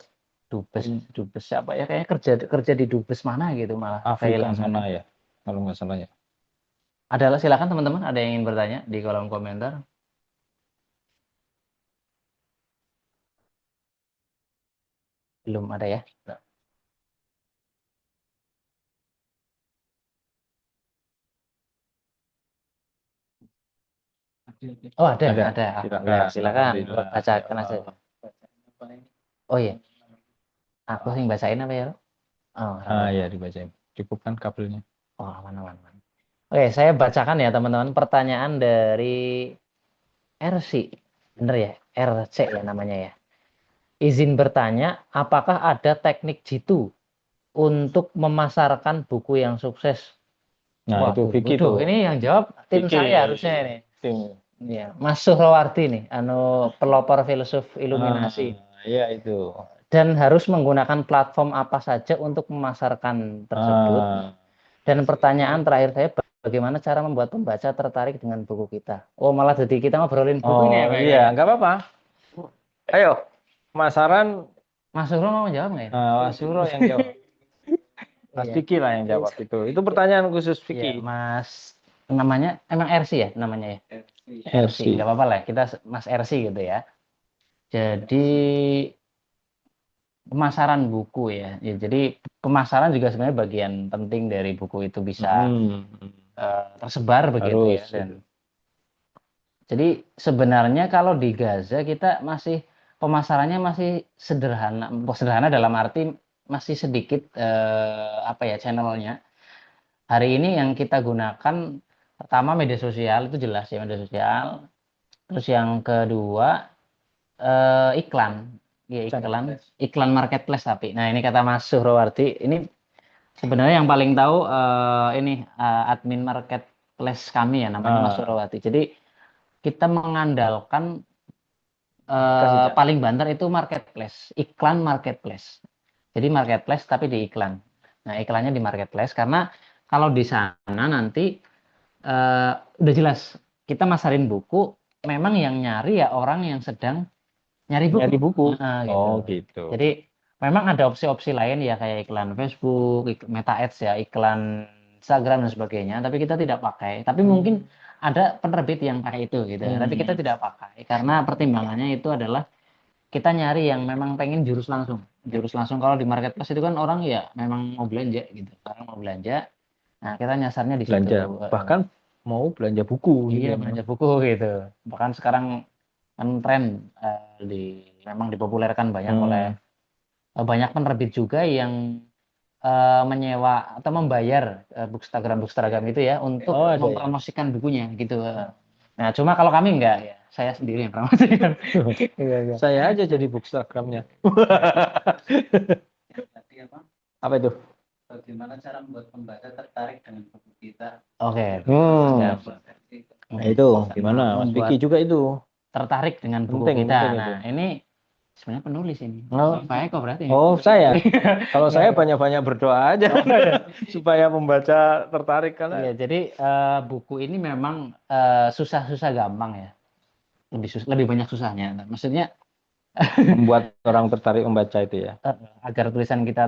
Dubes siapa ya, kayaknya kerja di dubes mana gitu, malah Afrika kehilangan. sana ya, kalau nggak salah ya. Adalah, silakan teman-teman, ada yang ingin bertanya di kolom komentar. Belum ada ya? Oh, ada. Silakan. Silakan, Alhamdulillah. bacakan aja. Oh iya, aku yang bacain apa ya? Oh, Ya dibacain. Cukup kan kabelnya. oh, aman. Oke, saya bacakan ya teman-teman, pertanyaan dari RC. Bener ya? RC ya namanya ya. Izin bertanya, apakah ada teknik jitu untuk memasarkan buku yang sukses? Nah, itu Vicky tuh. Ini yang jawab tim Vicky. saya harusnya ini. Tim. Ya, Mas Suhrawarti nih, pelopor filsuf iluminasi. Iya itu. Dan harus menggunakan platform apa saja untuk memasarkan tersebut. Dan pertanyaan terakhir saya, bagaimana cara membuat pembaca tertarik dengan buku kita? Oh, malah jadi kita ngobrolin buku ini ya, Pak? Iya, nggak apa-apa. Ayo, pemasaran. Mas Suhro mau jawab nggak ya? Mas Suro yang jawab. Mas Vicky lah yang jawab itu. Itu pertanyaan khusus Vicky. Iya, Mas, namanya emang RC ya namanya ya? RC. Nggak apa-apa lah, kita Mas RC gitu ya. Jadi pemasaran buku ya. Jadi pemasaran juga sebenarnya bagian penting dari buku itu bisa tersebar begitu ya. Dan jadi sebenarnya kalau di Gaza kita masih pemasarannya masih sederhana, dalam arti masih sedikit apa ya channelnya. Hari ini yang kita gunakan pertama media sosial, itu jelas ya, media sosial. Terus yang kedua iklan. Ya, iklan marketplace tapi. Nah, ini kata Mas Suhrawarti, ini sebenarnya yang paling tahu ini admin marketplace kami ya, namanya Mas Suhrawarti. Jadi kita mengandalkan paling banter itu marketplace, iklan marketplace. Jadi marketplace tapi di iklan. Nah, iklannya di marketplace karena kalau di sana nanti udah jelas kita masarin buku, memang yang nyari ya orang yang sedang nyari buku. Gitu. Jadi memang ada opsi-opsi lain ya, kayak iklan Facebook, Meta Ads ya, iklan Instagram dan sebagainya, tapi kita tidak pakai. Tapi mungkin ada penerbit yang pakai itu gitu. Tapi kita tidak pakai karena pertimbangannya itu adalah kita nyari yang memang pengen jurus langsung. Jurus langsung kalau di marketplace itu kan orang ya memang mau belanja gitu. Orang mau belanja. Nah, kita nyasarnya di situ. Bahkan mau belanja buku. Iya, belanja buku gitu. Bahkan sekarang kan tren memang dipopulerkan banyak oleh banyak penerbit juga yang menyewa atau membayar bookstagram itu ya untuk mempromosikan bukunya gitu. Nah, cuma kalau kami enggak ya, saya sendiri yang promosikan. Saya aja jadi bookstagramnya. Apa itu? Bagaimana cara membuat pembaca tertarik dengan buku kita? Oke. Nah, itu gimana? Mas Vicky juga itu tertarik dengan buku kita. Nah, ini sebenarnya penulis ini. Pak Eko berarti. Saya. Kalau saya banyak-banyak berdoa aja supaya pembaca tertarik karena. Iya, jadi buku ini memang susah-susah gampang ya. Lebih banyak susahnya. Maksudnya membuat orang tertarik membaca itu ya. Agar tulisan kita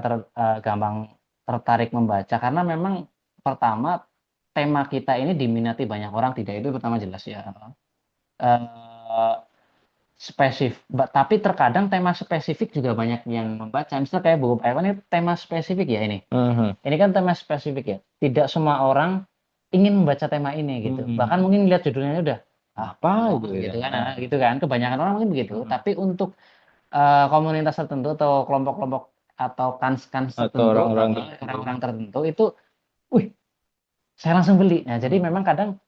gampang tertarik membaca karena memang pertama tema kita ini diminati banyak orang, tidak, itu pertama jelas ya. Spesifik, tapi terkadang tema spesifik juga banyak yang membaca. Misalnya kayak buku Pak Eko ini tema spesifik ya ini. Ini kan tema spesifik ya. Tidak semua orang ingin membaca tema ini gitu. Bahkan mungkin lihat judulnya udah apa gitu kan. Gitu kan. Kebanyakan orang mungkin begitu. Tapi untuk komunitas tertentu atau kelompok-kelompok atau kans tertentu, orang-orang tertentu itu, saya langsung beli. Nah, jadi memang kadang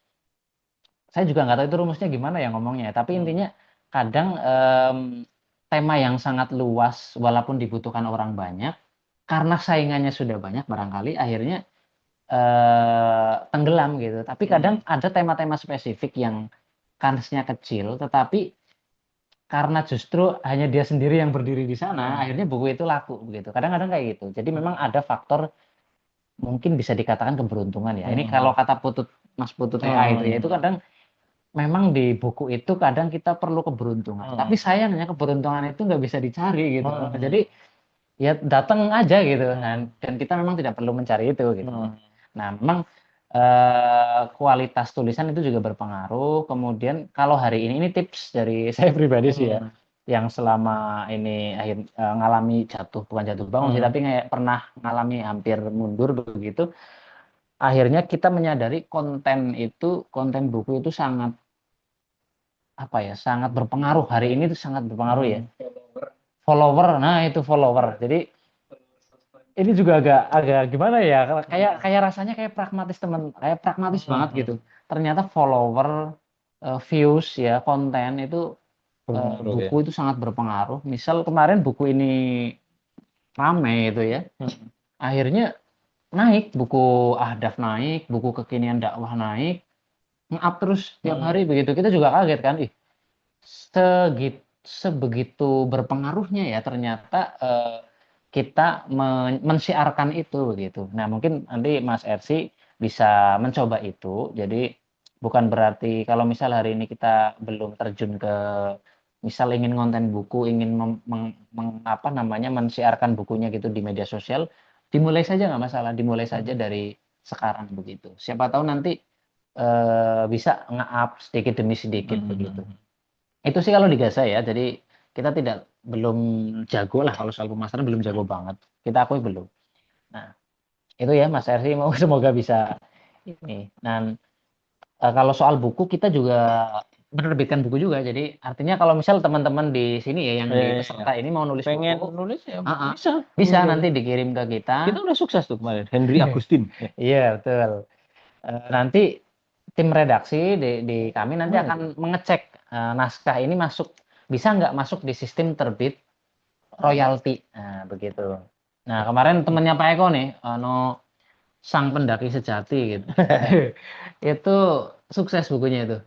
saya juga nggak tahu itu rumusnya gimana ya ngomongnya. Tapi intinya kadang tema yang sangat luas walaupun dibutuhkan orang banyak, karena saingannya sudah banyak barangkali akhirnya tenggelam gitu. Tapi kadang ada tema-tema spesifik yang kansnya kecil tetapi karena justru hanya dia sendiri yang berdiri di sana, akhirnya buku itu laku begitu. Kadang-kadang kayak gitu. Jadi memang ada faktor mungkin bisa dikatakan keberuntungan ya. Ini kalau kata Mas Putut AI itu ya, itu kadang memang di buku itu kadang kita perlu keberuntungan. Tapi sayangnya keberuntungan itu nggak bisa dicari gitu. Jadi ya datang aja gitu. Dan kita memang tidak perlu mencari itu gitu. Nah, memang kualitas tulisan itu juga berpengaruh. Kemudian kalau hari ini tips dari saya pribadi sih ya, yang selama ini ngalami bukan jatuh bangun sih, tapi kayak pernah ngalami hampir mundur begitu. Akhirnya kita menyadari konten buku itu sangat sangat berpengaruh. Hari ini tuh sangat berpengaruh ya. Follower, nah itu follower. Jadi ini juga agak gimana ya, kayak rasanya kayak pragmatis banget gitu. Ternyata follower, views ya, konten itu buku itu sangat berpengaruh. Misal kemarin buku ini rame itu ya, akhirnya naik, buku Ahdaf naik, buku Kekinian Dakwah naik, nge-up terus tiap hari begitu. Kita juga kaget kan, sebegitu berpengaruhnya ya ternyata kita mensiarkan itu begitu. Nah, mungkin nanti Mas Ersi bisa mencoba itu. Jadi bukan berarti kalau misal hari ini kita belum terjun ke misal ingin konten buku, ingin mensiarkan bukunya gitu di media sosial, dimulai saja nggak masalah, dimulai saja dari sekarang begitu. Siapa tahu nanti bisa nge-up sedikit demi sedikit begitu. Itu sih kalau di Gaza ya. Jadi kita belum jago lah kalau soal pemasaran, belum jago banget. Kita akui belum. Nah, itu ya Mas Ersi, semoga bisa ini. Dan kalau soal buku kita juga menerbitkan buku juga. Jadi artinya kalau misal teman-teman di sini ya yang di peserta ini mau nulis pengen buku, nulis ya bisa nanti dikirim ke kita. Kita udah sukses tuh kemarin, Henry Agustin. Iya, betul. Nanti tim redaksi di kami nanti akan mengecek naskah ini bisa nggak masuk di sistem terbit royalti. Nah, begitu. Nah, kemarin temennya Pak Eko nih, Sang Pendaki Sejati gitu. Itu sukses bukunya itu.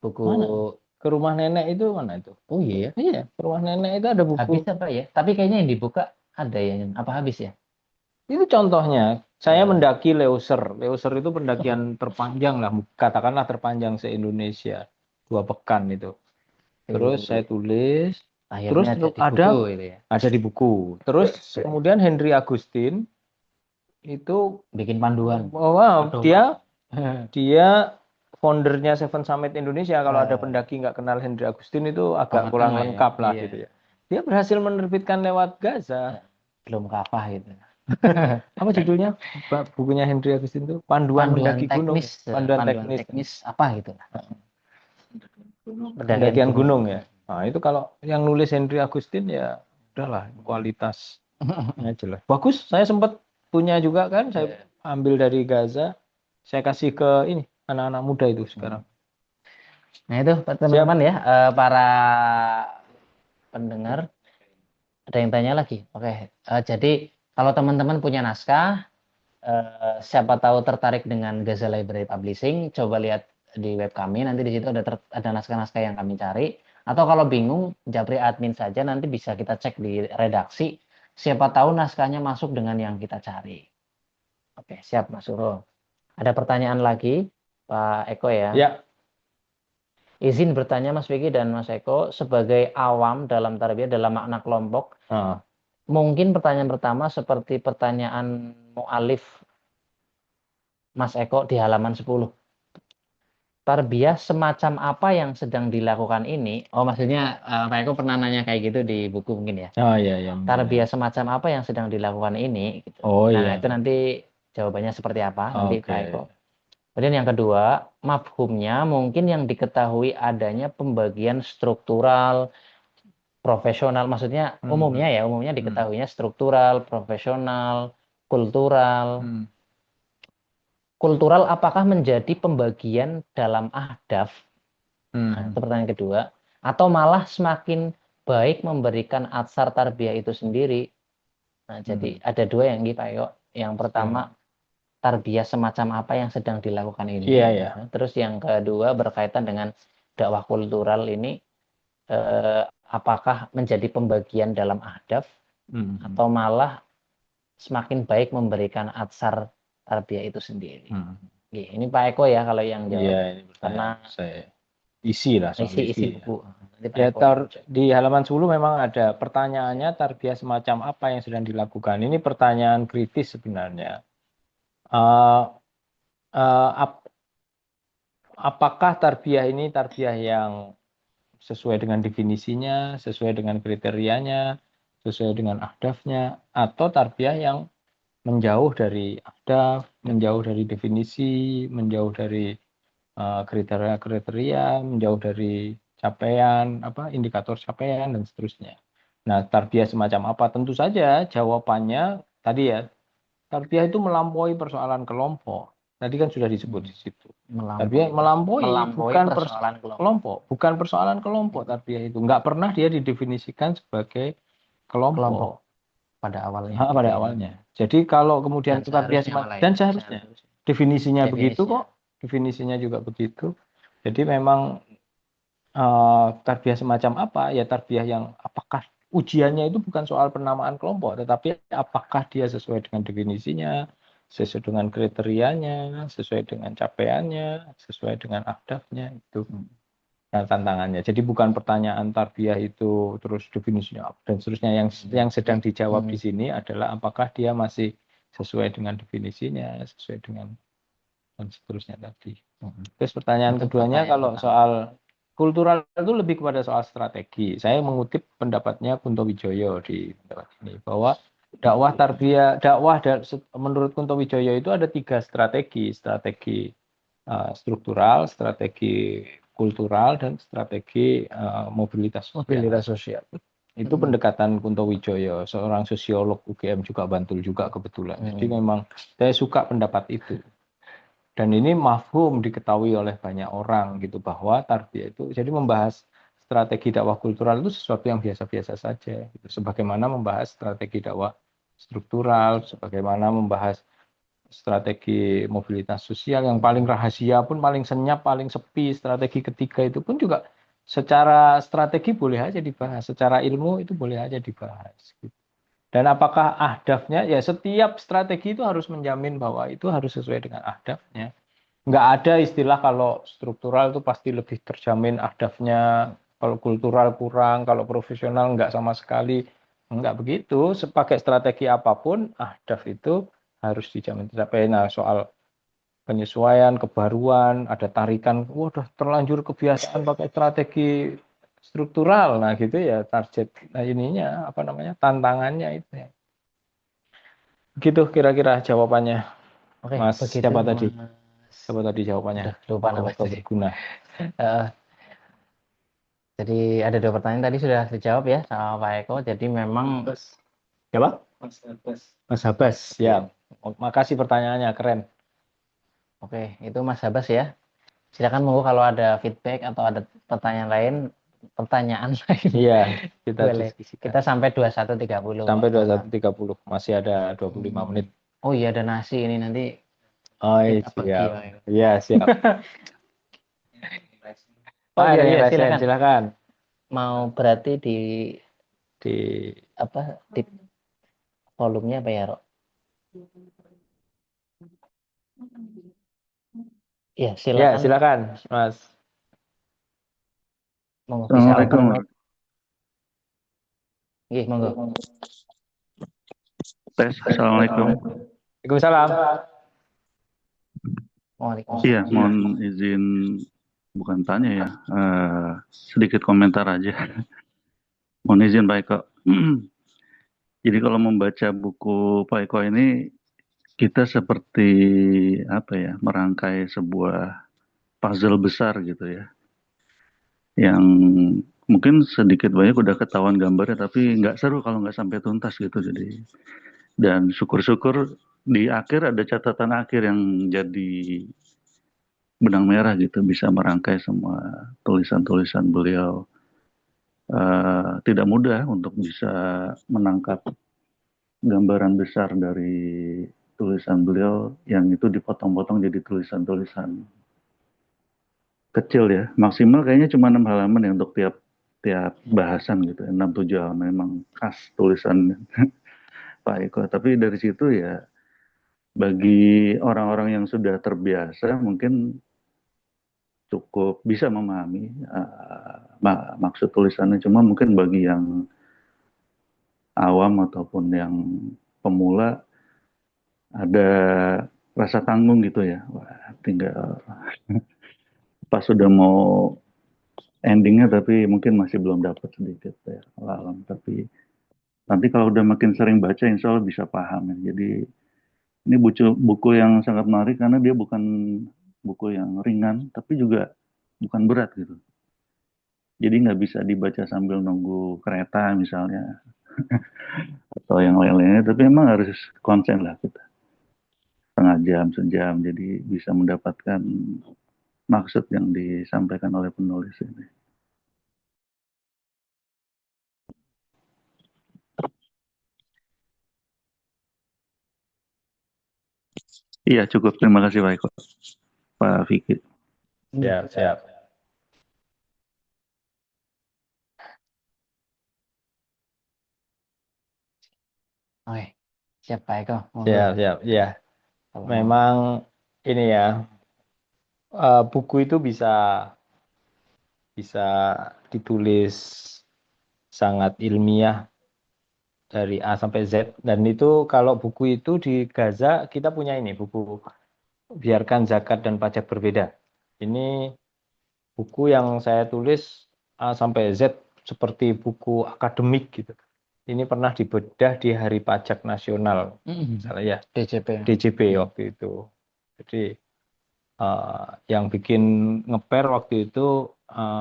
Buku Mana? Ke Rumah Nenek itu mana itu? Oh iya. Iya, Ke Rumah Nenek itu ada buku. Habis apa ya? Tapi kayaknya yang dibuka ada ya. Apa habis ya? Itu contohnya, saya mendaki Leuser. Leuser itu pendakian terpanjang lah, katakanlah terpanjang se-Indonesia. 2 pekan itu. Terus saya tulis, terus ada di buku. Terus kemudian Henry Agustin itu bikin panduan. Dia foundernya Seven Summit Indonesia. Kalau ada pendaki nggak kenal Henry Agustin itu agak kurang lengkap lah gitu ya. Dia berhasil menerbitkan lewat Gaza. Belum kafah gitu. Apa judulnya bukunya Henry Agustin itu? Panduan mendaki gunung. Panduan teknis apa gitu. Pendakian gunung ya. Nah, itu kalau yang nulis Henry Agustin ya udahlah kualitasnya jelas. Bagus, saya sempat punya juga kan, saya ambil dari Gaza, saya kasih ke ini anak-anak muda itu sekarang. Nah itu teman-teman ya, para pendengar, ada yang tanya lagi. Oke, jadi kalau teman-teman punya naskah, siapa tahu tertarik dengan Gaza Library Publishing, coba lihat di web kami, nanti di situ ada naskah-naskah yang kami cari. Atau kalau bingung, japri admin saja, nanti bisa kita cek di redaksi, siapa tahu naskahnya masuk dengan yang kita cari. Oke, siap Mas Suro. Ada pertanyaan lagi, Pak Eko ya? Ya. Izin bertanya Mas Vicky dan Mas Eko, sebagai awam dalam tarbiyah dalam makna kelompok, mungkin pertanyaan pertama seperti pertanyaan mu'alif Mas Eko di halaman 10. Tarbiyah semacam apa yang sedang dilakukan ini? Oh, maksudnya Pak Eko pernah nanya kayak gitu di buku mungkin ya? Oh iya. Tarbiyah semacam apa yang sedang dilakukan ini? Gitu. Nah, itu nanti jawabannya seperti apa? Nanti Pak Eko. Kemudian yang kedua, mafhumnya mungkin yang diketahui adanya pembagian struktural, profesional, maksudnya umumnya diketahuinya struktural, profesional, kultural. Kultural apakah menjadi pembagian dalam ahdaf? Nah, itu pertanyaan kedua. Atau malah semakin baik memberikan atsar tarbiyah itu sendiri? Nah, jadi ada dua yang Pak Eko. Yang pertama, tarbiyah semacam apa yang sedang dilakukan ini. Terus yang kedua berkaitan dengan dakwah kultural ini, apakah menjadi pembagian dalam ahdaf Hmm. atau malah semakin baik memberikan atsar tarbiyah itu sendiri. Hmm. Oke, ini Pak Eko ya kalau yang jawab, Iya, ini karena pertanyaan saya isi lah soal isi isi. buku. Nanti Pak Ya, Eko yang jawab. di halaman 10 memang ada pertanyaannya tarbiyah semacam apa yang sedang dilakukan. Ini pertanyaan kritis sebenarnya. Eh, apakah tarbiyah ini tarbiyah yang sesuai dengan definisinya, sesuai dengan kriterianya, sesuai dengan ahdafnya, atau tarbiyah yang menjauh dari ahdaf, menjauh dari definisi, menjauh dari kriteria-kriteria, menjauh dari capaian, indikator capaian dan seterusnya. Nah, tarbiyah semacam apa? Tentu saja jawabannya tadi ya, tarbiyah itu melampaui persoalan kelompok. Tadi kan sudah disebut di situ. Tarbiyah melampaui bukan persoalan kelompok, bukan persoalan kelompok. Tarbiyah itu nggak pernah dia didefinisikan sebagai kelompok pada awalnya. pada awalnya. Jadi kalau kemudian Dan tarbiyah dan seharusnya definisinya begitu kok, definisinya juga begitu. Jadi memang tarbiyah semacam apa? Ya tarbiyah yang apakah ujiannya itu bukan soal penamaan kelompok, tetapi apakah dia sesuai dengan definisinya, sesuai dengan kriterianya, sesuai dengan capaiannya, sesuai dengan ahdafnya itu. Nah, tantangannya. Jadi bukan pertanyaan tarbiyah itu terus definisinya apa dan seterusnya. Yang sedang dijawab di sini adalah apakah dia masih sesuai dengan definisinya, sesuai dengan dan seterusnya tadi. Terus pertanyaan keduanya kalau soal kultural itu lebih kepada soal strategi. Saya mengutip pendapatnya Kunto Wijoyo di tempat ini bahwa dakwah tarbiyah, menurut Kunto Wijoyo itu ada 3 strategi, strategi struktural, strategi kultural, dan strategi mobilitas sosial. Itu pendekatan Kunto Wijoyo, seorang sosiolog UGM juga Bantul juga kebetulan. Jadi memang saya suka pendapat itu. Dan ini mafhum diketahui oleh banyak orang gitu bahwa tarbiyah itu jadi membahas strategi dakwah kultural itu sesuatu yang biasa-biasa saja. Gitu. Sebagaimana membahas strategi dakwah struktural, sebagaimana membahas strategi mobilitas sosial yang paling rahasia pun, paling senyap, paling sepi, strategi ketiga itu pun juga secara strategi boleh aja dibahas, secara ilmu itu boleh aja dibahas. Gitu. Dan apakah ahdafnya, ya setiap strategi itu harus menjamin bahwa itu harus sesuai dengan ahdafnya. Nggak ada istilah kalau struktural itu pasti lebih terjamin ahdafnya, kalau kultural kurang, kalau profesional nggak sama sekali. Nggak begitu, sebagai strategi apapun, ahdaf itu harus dijamin tercapai. Nah, soal penyesuaian, kebaruan, ada tarikan, waduh terlanjur kebiasaan pakai strategi struktural, nah gitu ya target, nah ininya tantangannya itu ya. Begitu kira-kira jawabannya. Oke, Mas begitu, siapa tadi? Mas. Siapa tadi jawabannya? Udah lupa nama tadi. Berguna. Jadi ada 2 pertanyaan tadi sudah dijawab ya sama Pak Eko. Jadi memang Siapa? Mas Abbas. Mas Habas, ya. Makasih pertanyaannya, keren. Oke, itu Mas Habas ya. Silakan monggo kalau ada feedback atau ada pertanyaan lain. Iya, kita boleh. diskusikan. Kita sampai 21.30. Sampai 21.30, masih ada 25 menit. Oh iya, ada nasi ini nanti. Oh iya, siap. Iya, siap. Oh iya, silakan. Mau berarti di Di volumenya apa ya, Rok? Ya, silakan. Ya, silakan, Mas. Assalamualaikum. Iya, monggo. Tes, Assalamualaikum. Waalaikumsalam. Iya, mohon izin, bukan tanya ya, sedikit komentar aja. Mohon izin Pak Eko. Jadi kalau membaca buku Pak Eko ini, kita seperti merangkai sebuah puzzle besar gitu ya, yang mungkin sedikit banyak udah ketahuan gambarnya, tapi nggak seru kalau nggak sampai tuntas gitu. Jadi, dan syukur-syukur di akhir ada catatan akhir yang jadi benang merah gitu, bisa merangkai semua tulisan-tulisan beliau. Tidak mudah untuk bisa menangkap gambaran besar dari tulisan beliau yang itu dipotong-potong jadi tulisan-tulisan kecil ya. Maksimal kayaknya cuma 6 halaman ya untuk tiap tiap bahasan gitu, 6-7 halaman memang khas tulisan Pak Eko. Tapi dari situ ya bagi orang-orang yang sudah terbiasa mungkin cukup bisa memahami maksud tulisannya. Cuma mungkin bagi yang awam ataupun yang pemula ada rasa tanggung gitu ya. Wah, tinggal pas sudah mau endingnya tapi mungkin masih belum dapat sedikit ya alam. Tapi nanti kalau udah makin sering baca insya Allah bisa paham ya. Jadi ini buku yang sangat menarik karena dia bukan buku yang ringan tapi juga bukan berat gitu. Jadi nggak bisa dibaca sambil nunggu kereta misalnya atau yang lain-lainnya. Tapi memang harus konsen lah kita. Setengah jam, sejam. Jadi bisa mendapatkan maksud yang disampaikan oleh penulis ini. Iya cukup. Terima kasih Pak Eko. Pak Fikri. Siap. Oke, siap Pak Eko. Monggo. Siap. Ya, Kalau mau. memang ini ya, buku itu bisa ditulis sangat ilmiah dari A sampai Z, dan itu kalau buku itu di Gaza kita punya ini buku Biarkan Zakat dan Pajak Berbeda. Ini buku yang saya tulis A sampai Z seperti buku akademik gitu. Ini pernah dibedah di Hari Pajak Nasional, misalnya ya, DJP waktu itu. Jadi yang bikin ngeper waktu itu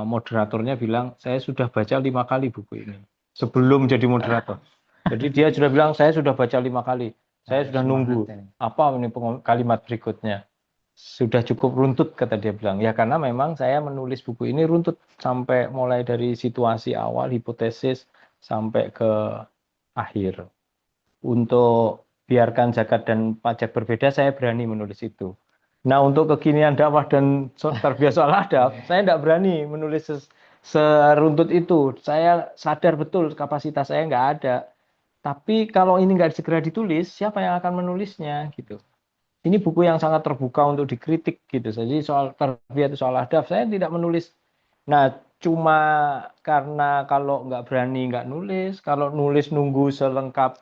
moderatornya bilang saya sudah baca 5 kali buku ini sebelum jadi moderator. Jadi dia sudah bilang saya sudah baca 5 kali. Saya sudah nunggu apa ini kalimat berikutnya. Sudah cukup runtut kata dia bilang. Ya karena memang saya menulis buku ini runtut sampai mulai dari situasi awal, hipotesis sampai ke akhir. Untuk Biarkan Zakat dan Pajak Berbeda saya berani menulis itu. Nah untuk kekinian dakwah dan tarbiyah soal adab, saya tidak berani menulis seruntut itu. Saya sadar betul kapasitas saya nggak ada. Tapi kalau ini nggak segera ditulis, siapa yang akan menulisnya gitu. Ini buku yang sangat terbuka untuk dikritik gitu. Jadi soal tarbiyah itu soal adab, saya tidak menulis. Nah cuma karena kalau nggak berani nggak nulis, kalau nulis nunggu selengkap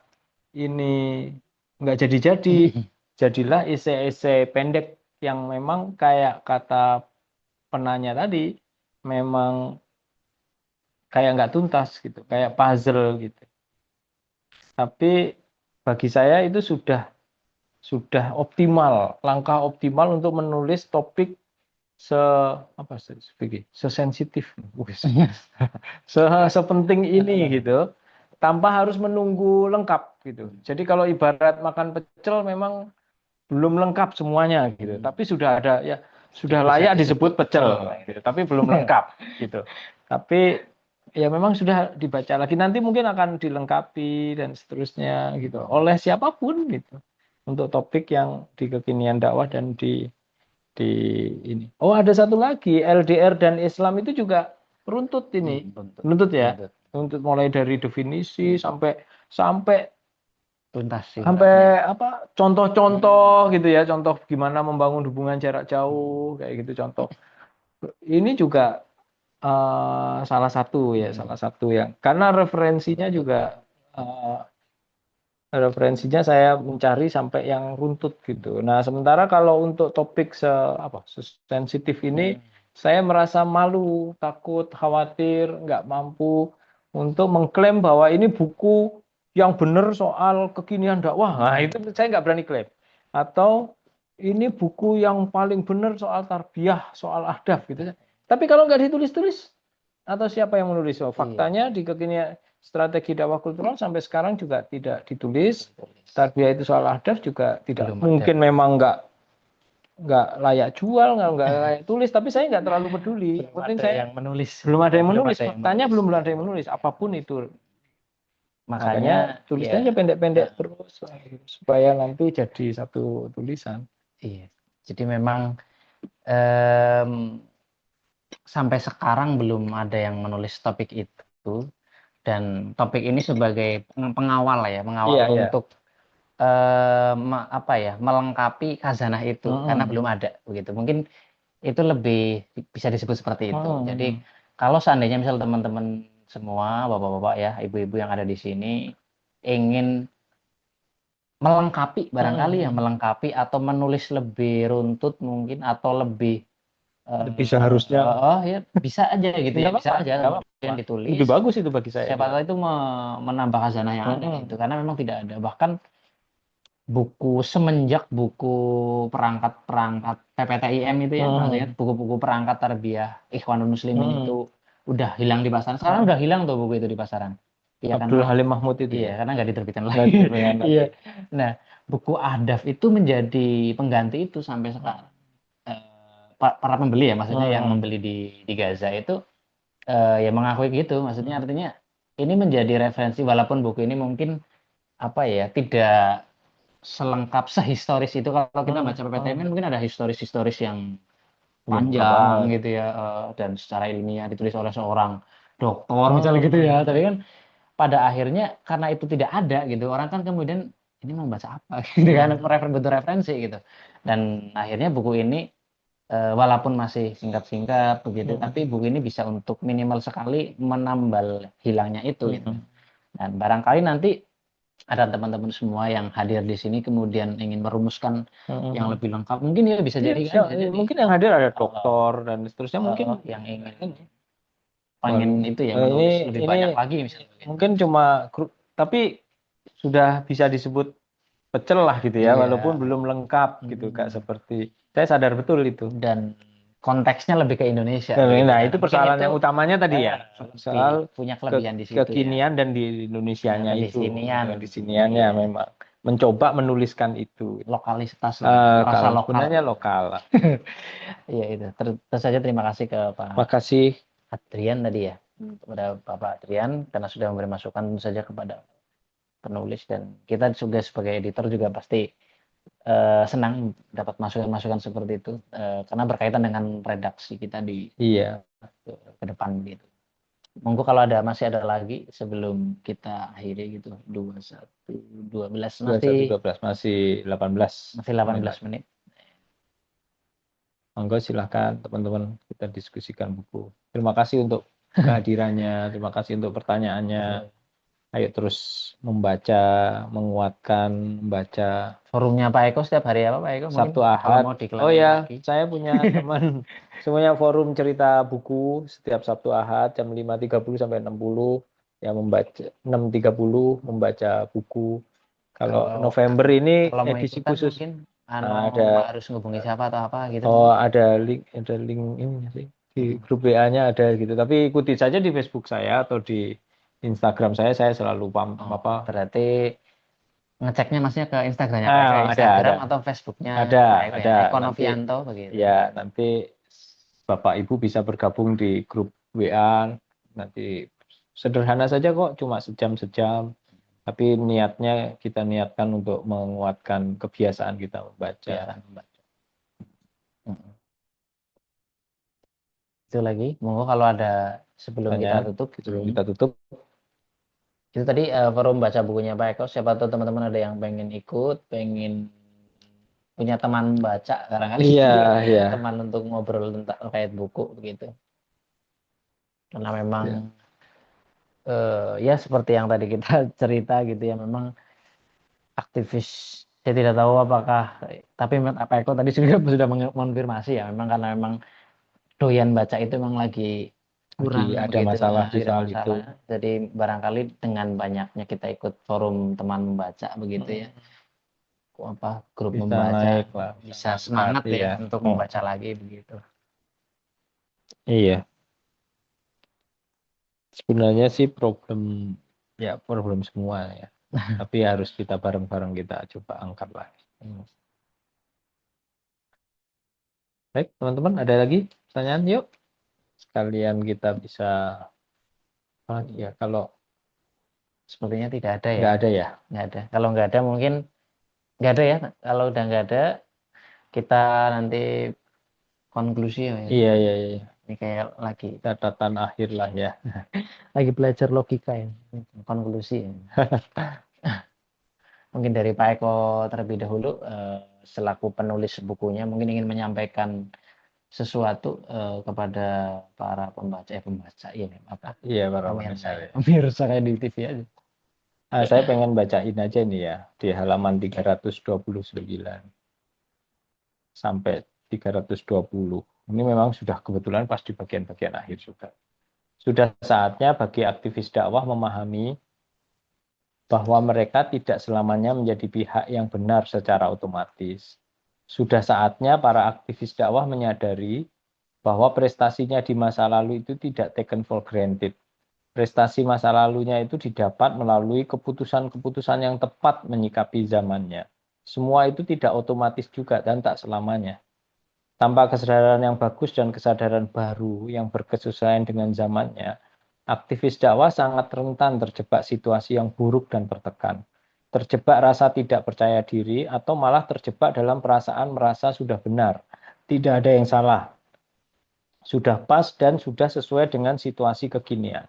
ini nggak jadi-jadi, jadilah esai-esai pendek yang memang kayak kata penanya tadi, memang kayak nggak tuntas gitu, kayak puzzle gitu. Tapi bagi saya itu sudah optimal, langkah optimal untuk menulis topik sesensitif, sepenting ini gitu, tanpa harus menunggu lengkap gitu. Jadi kalau ibarat makan pecel memang belum lengkap semuanya gitu, tapi sudah ada ya, sudah layak disebut pecel gitu, tapi belum lengkap gitu. Tapi ya memang sudah dibaca lagi, nanti mungkin akan dilengkapi dan seterusnya gitu oleh siapapun gitu untuk topik yang di kekinian dakwah dan di ini. Oh ada satu lagi, LDR dan Islam itu juga runtut ini, runtut ya, runtut mulai dari definisi sampai tuntas sih. sampai apa contoh-contoh gitu ya, contoh gimana membangun hubungan jarak jauh kayak gitu contoh. Ini juga salah satu yang karena referensinya juga saya mencari sampai yang runtut gitu. Nah, sementara kalau untuk topik sensitif ini saya merasa malu, takut, khawatir, nggak mampu untuk mengklaim bahwa ini buku yang benar soal kekinian dakwah. Nah, itu saya nggak berani klaim. Atau ini buku yang paling benar soal tarbiyah, soal adab gitu. Tapi kalau nggak ditulis-tulis, atau siapa yang menulis? Oh, faktanya di kekinian strategi dakwah kultural sampai sekarang juga tidak ditulis. Tarbiyah itu soal adab juga tidak mungkin, memang nggak layak jual, nggak layak tulis. Tapi saya nggak terlalu peduli. Penting saya yang menulis. Belum ada yang menulis. Faktanya belum ada yang menulis. Apapun itu. Makanya tulis aja pendek-pendek terus supaya nanti jadi satu tulisan. Iya. Jadi memang sampai sekarang belum ada yang menulis topik itu, dan topik ini sebagai pengawal ya, Iya, iya. untuk melengkapi khazanah itu, karena belum ada begitu. Mungkin itu lebih bisa disebut seperti itu. Jadi kalau seandainya misal teman-teman semua, bapak-bapak ya, ibu-ibu yang ada di sini ingin melengkapi, barangkali ya melengkapi atau menulis lebih runtut mungkin, atau lebih Lebih seharusnya. ya bisa aja gitu ya, Nggak bisa apa-apa, aja nggak kemudian apa-apa. ditulis. Lebih bagus itu bagi saya. Siapa tahu itu menambah khazanah yang ada itu, karena memang tidak ada. Bahkan semenjak buku perangkat PPTIM itu ya, maksudnya buku-buku perangkat tarbiyah Ikhwanul Muslimin itu udah hilang di pasaran. Sekarang udah hilang tuh buku itu di pasaran. Iya, Abdul karena Halim Mahmud itu iya, ya. karena nggak diterbitkan Nggak lagi. diterbitkan lagi. Iya. Nah, buku Ahdaf itu menjadi pengganti itu sampai sekarang. Para pembeli ya, maksudnya yang membeli di Gaza itu ya mengakui gitu. Maksudnya artinya ini menjadi referensi, walaupun buku ini mungkin tidak selengkap sehistoris itu. Kalau kita baca PPTM kan mungkin ada historis-historis yang panjang gitu ya, dan secara ilmiah ditulis oleh seorang doktor misalnya gitu ya. Tapi kan pada akhirnya karena itu tidak ada gitu, orang kan kemudian ini mau baca apa gitu kan, butuh referensi gitu. Dan akhirnya buku ini walaupun masih singkat-singkat begitu, tapi buku ini bisa untuk minimal sekali menambal hilangnya itu gitu. Dan barangkali nanti ada teman-teman semua yang hadir di sini kemudian ingin merumuskan yang lebih lengkap, mungkin ya bisa jadi kan, mungkin yang hadir ada dokter dan seterusnya, mungkin yang pengen itu ya menulis lebih banyak lagi misalnya. Mungkin cuma grup, tapi sudah bisa disebut pecel lah gitu ya, walaupun belum lengkap gitu, Kak, seperti saya sadar betul itu. Dan konteksnya lebih ke Indonesia. Nah, itu persoalan yang utamanya tadi ya, soal punya kelebihan di situ kekinian dan di Indonesianya di itu, sinian. di siniannya memang mencoba menuliskan itu. Lokalitas rasa lokal. Sebenarnya lokal. Iya itu. Terus saja terima kasih ke Pak Makasih Adrian tadi ya, kepada Bapak Adrian karena sudah memberi masukan, tentu saja kepada penulis, dan kita juga sebagai editor juga pasti senang dapat masukan-masukan seperti itu, karena berkaitan dengan redaksi kita di ke depan gitu. Monggo kalau masih ada lagi sebelum kita akhiri gitu. 12 masih 18 menit. Monggo silahkan teman-teman, kita diskusikan buku. Terima kasih untuk kehadirannya, terima kasih untuk pertanyaannya. Ayo terus membaca, menguatkan, membaca. Forumnya Pak Eko setiap hari apa Pak Eko? Sabtu Ahad. Oh ya, saya punya teman semuanya forum cerita buku setiap Sabtu Ahad jam 5.30 sampai 60 yang membaca 6.30 membaca buku. Kalau November ini edisi khusus mungkin ada harus ngubungi siapa atau apa gitu. Oh, ada link ini sih di grup WA-nya ada gitu. Tapi ikuti saja di Facebook saya atau di Instagram saya selalu berarti ngeceknya maksudnya ke Instagramnya ada. atau Facebooknya ada Eko Novianto begitu. Ya, nanti Bapak Ibu bisa bergabung di grup WA. Nanti sederhana saja kok, cuma sejam. Tapi kita niatkan untuk menguatkan kebiasaan kita membaca. Itu lagi, monggo kalau ada sebelum kita tutup. Itu tadi forum baca bukunya Pak Eko. Siapa tahu teman-teman ada yang pengen ikut, pengen punya teman baca barangkali. Iya. Teman untuk ngobrol tentang terkait buku begitu. Karena memang ya seperti yang tadi kita cerita gitu ya, memang aktivis, saya tidak tahu apakah, tapi Pak Eko tadi sudah mengonfirmasi ya, memang karena memang doyan baca itu memang lagi kurang, ada masalah di soal itu. Jadi barangkali dengan banyaknya kita ikut forum teman membaca begitu ya, grup bisa membaca bisa semangat ya untuk membaca lagi begitu. Iya. Sebenarnya sih problem semua ya. Tapi harus kita bareng-bareng kita coba angkat lagi. Baik, teman-teman, ada lagi pertanyaan? Yuk. Sekalian kita bisa kalau sepertinya tidak ada ya. Nggak ada ya? Nggak ada. Kalau nggak ada mungkin nggak ada ya. Kalau udah nggak ada, kita nanti konklusi ya. Iya. Ini kayak lagi catatan akhir lah ya. belajar logika ya, konklusi ya. Mungkin dari Pak Eko terlebih dahulu, selaku penulis bukunya, mungkin ingin menyampaikan sesuatu kepada para pembaca ini apa Iya, para pemirsa pendengar ya. pemirsa kayak di TV aja. Saya pengen bacain aja nih ya, di halaman 329 sampai 320. Ini memang sudah kebetulan pas di bagian-bagian akhir juga. Sudah saatnya bagi aktivis dakwah memahami bahwa mereka tidak selamanya menjadi pihak yang benar secara otomatis. Sudah saatnya para aktivis dakwah menyadari bahwa prestasinya di masa lalu itu tidak taken for granted. Prestasi masa lalunya itu didapat melalui keputusan-keputusan yang tepat menyikapi zamannya. Semua itu tidak otomatis juga dan tak selamanya. Tanpa kesadaran yang bagus dan kesadaran baru yang berkesesuaian dengan zamannya, aktivis dakwah sangat rentan terjebak situasi yang buruk dan tertekan. Terjebak rasa tidak percaya diri atau malah terjebak dalam perasaan merasa sudah benar. Tidak ada yang salah. Sudah pas dan sudah sesuai dengan situasi kekinian.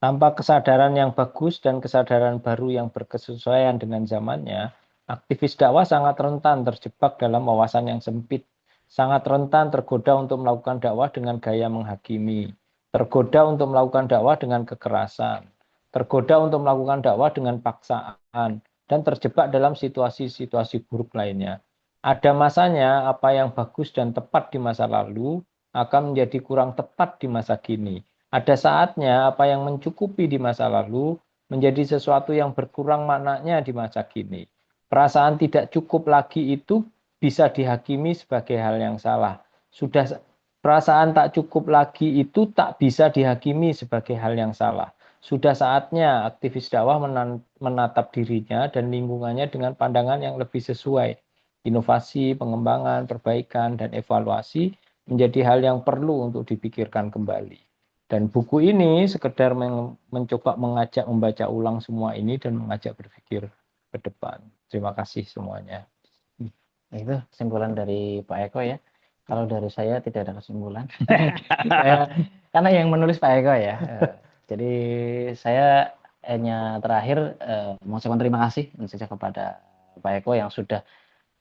Tanpa kesadaran yang bagus dan kesadaran baru yang berkesesuaian dengan zamannya, aktivis dakwah sangat rentan terjebak dalam wawasan yang sempit, sangat rentan tergoda untuk melakukan dakwah dengan gaya menghakimi, tergoda untuk melakukan dakwah dengan kekerasan, tergoda untuk melakukan dakwah dengan paksaan, dan terjebak dalam situasi-situasi buruk lainnya. Ada masanya apa yang bagus dan tepat di masa lalu akan menjadi kurang tepat di masa kini. Ada saatnya apa yang mencukupi di masa lalu menjadi sesuatu yang berkurang maknanya di masa kini. Perasaan tidak cukup lagi itu bisa dihakimi sebagai hal yang salah. Sudah perasaan tak cukup lagi itu tak bisa dihakimi sebagai hal yang salah. Sudah saatnya aktivis dakwah menatap dirinya dan lingkungannya dengan pandangan yang lebih sesuai. Inovasi, pengembangan, perbaikan, dan evaluasi menjadi hal yang perlu untuk dipikirkan kembali. Dan buku ini sekedar mencoba mengajak membaca ulang semua ini dan mengajak berpikir ke depan. Terima kasih semuanya. Itu kesimpulan dari Pak Eko ya. Kalau dari saya tidak ada kesimpulan. Karena yang menulis Pak Eko ya. Jadi saya hanya terakhir mengucapkan terima kasih saja kepada Pak Eko yang sudah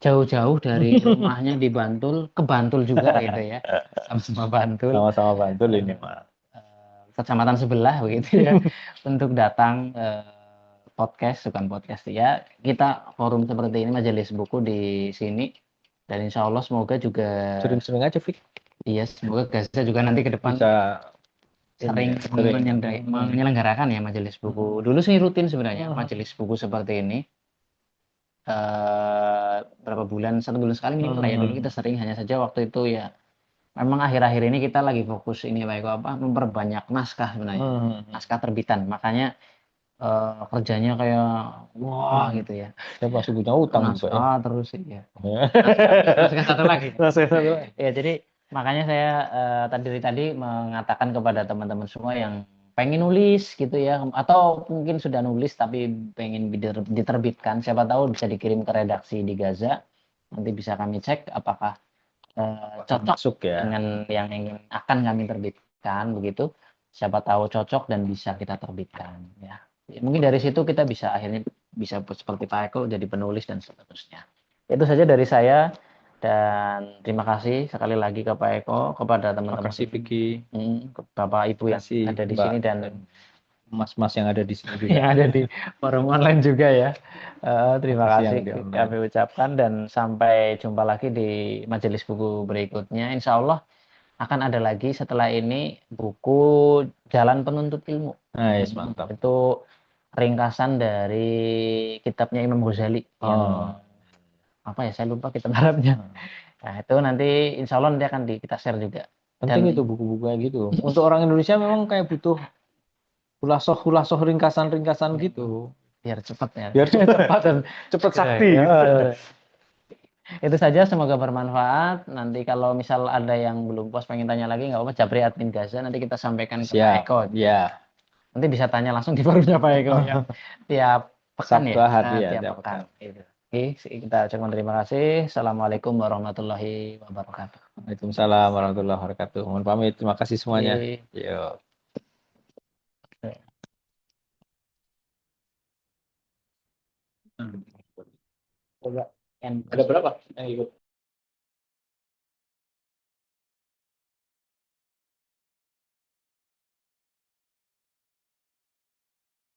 jauh-jauh dari rumahnya di Bantul ke Bantul juga gitu ya. Sama-sama Bantul. Sama-sama Bantul ini, Pak. Kecamatan sebelah begitu ya. Untuk datang podcast, bukan podcast ya. Kita forum seperti ini, majelis buku di sini. Dan insya Allah semoga juga Sering-sering aja, Fik. iya, semoga Gaza juga nanti ke depan Bisa sering menyelenggarakan ya majelis buku. Dulu sih rutin sebenarnya majelis buku seperti ini. Berapa bulan, 1 bulan sekali minimal lah ya. Dulu kita sering, hanya saja waktu itu ya memang akhir-akhir ini kita lagi fokus ini Pak, memperbanyak naskah sebenarnya, naskah terbitan. Makanya kerjanya kayak wah gitu ya. Saya masih punya utang juga ya. Terus ya. Naskah satu lagi. Ya, jadi makanya saya tadi mengatakan kepada teman-teman semua yang pengen nulis gitu ya, atau mungkin sudah nulis tapi pengen diterbitkan, siapa tahu bisa dikirim ke redaksi di Gaza, nanti bisa kami cek apakah cocok Masuk ya. dengan yang akan kami terbitkan begitu. Siapa tahu cocok dan bisa kita terbitkan ya. Mungkin dari situ kita bisa akhirnya bisa seperti Pak Eko jadi penulis dan seterusnya. Itu saja dari saya. Dan terima kasih sekali lagi ke Pak Eko, kepada teman-teman. Terima kasih Vicky, Bapak Ibu yang ada di sini dan mas-mas yang ada di sini juga. Yang ada di forum online juga ya. Terima kasih kami ucapkan dan sampai jumpa lagi di majelis buku berikutnya. Insya Allah akan ada lagi setelah ini buku Jalan Penuntut Ilmu. Nice, mantap. Itu ringkasan dari kitabnya Imam Ghazali. Apa ya, saya lupa kitab Arabnya. Nah itu nanti insya Allah nanti akan kita share juga. Penting itu buku-buku kayak gitu. Untuk orang Indonesia memang kayak butuh hulasoh ringkasan gitu. Biar cepat ya. Biar cepat dan cepat sakti. Itu saja, semoga bermanfaat. Nanti kalau misal ada yang belum puas pengen tanya lagi, nggak apa-apa, Japri admin Gaza, nanti kita sampaikan ke Pak Eko. Iya. Nanti bisa tanya langsung di forumnya Pak Eko ya. Tiap pekan ya. Tiap pekan. Gitu. Oke, kita ucapkan terima kasih. Assalamualaikum warahmatullahi wabarakatuh. Waalaikumsalam warahmatullahi wabarakatuh. Mohon pamit. Terima kasih semuanya. Oke. Yuk. Coba Ada berapa yang ikut?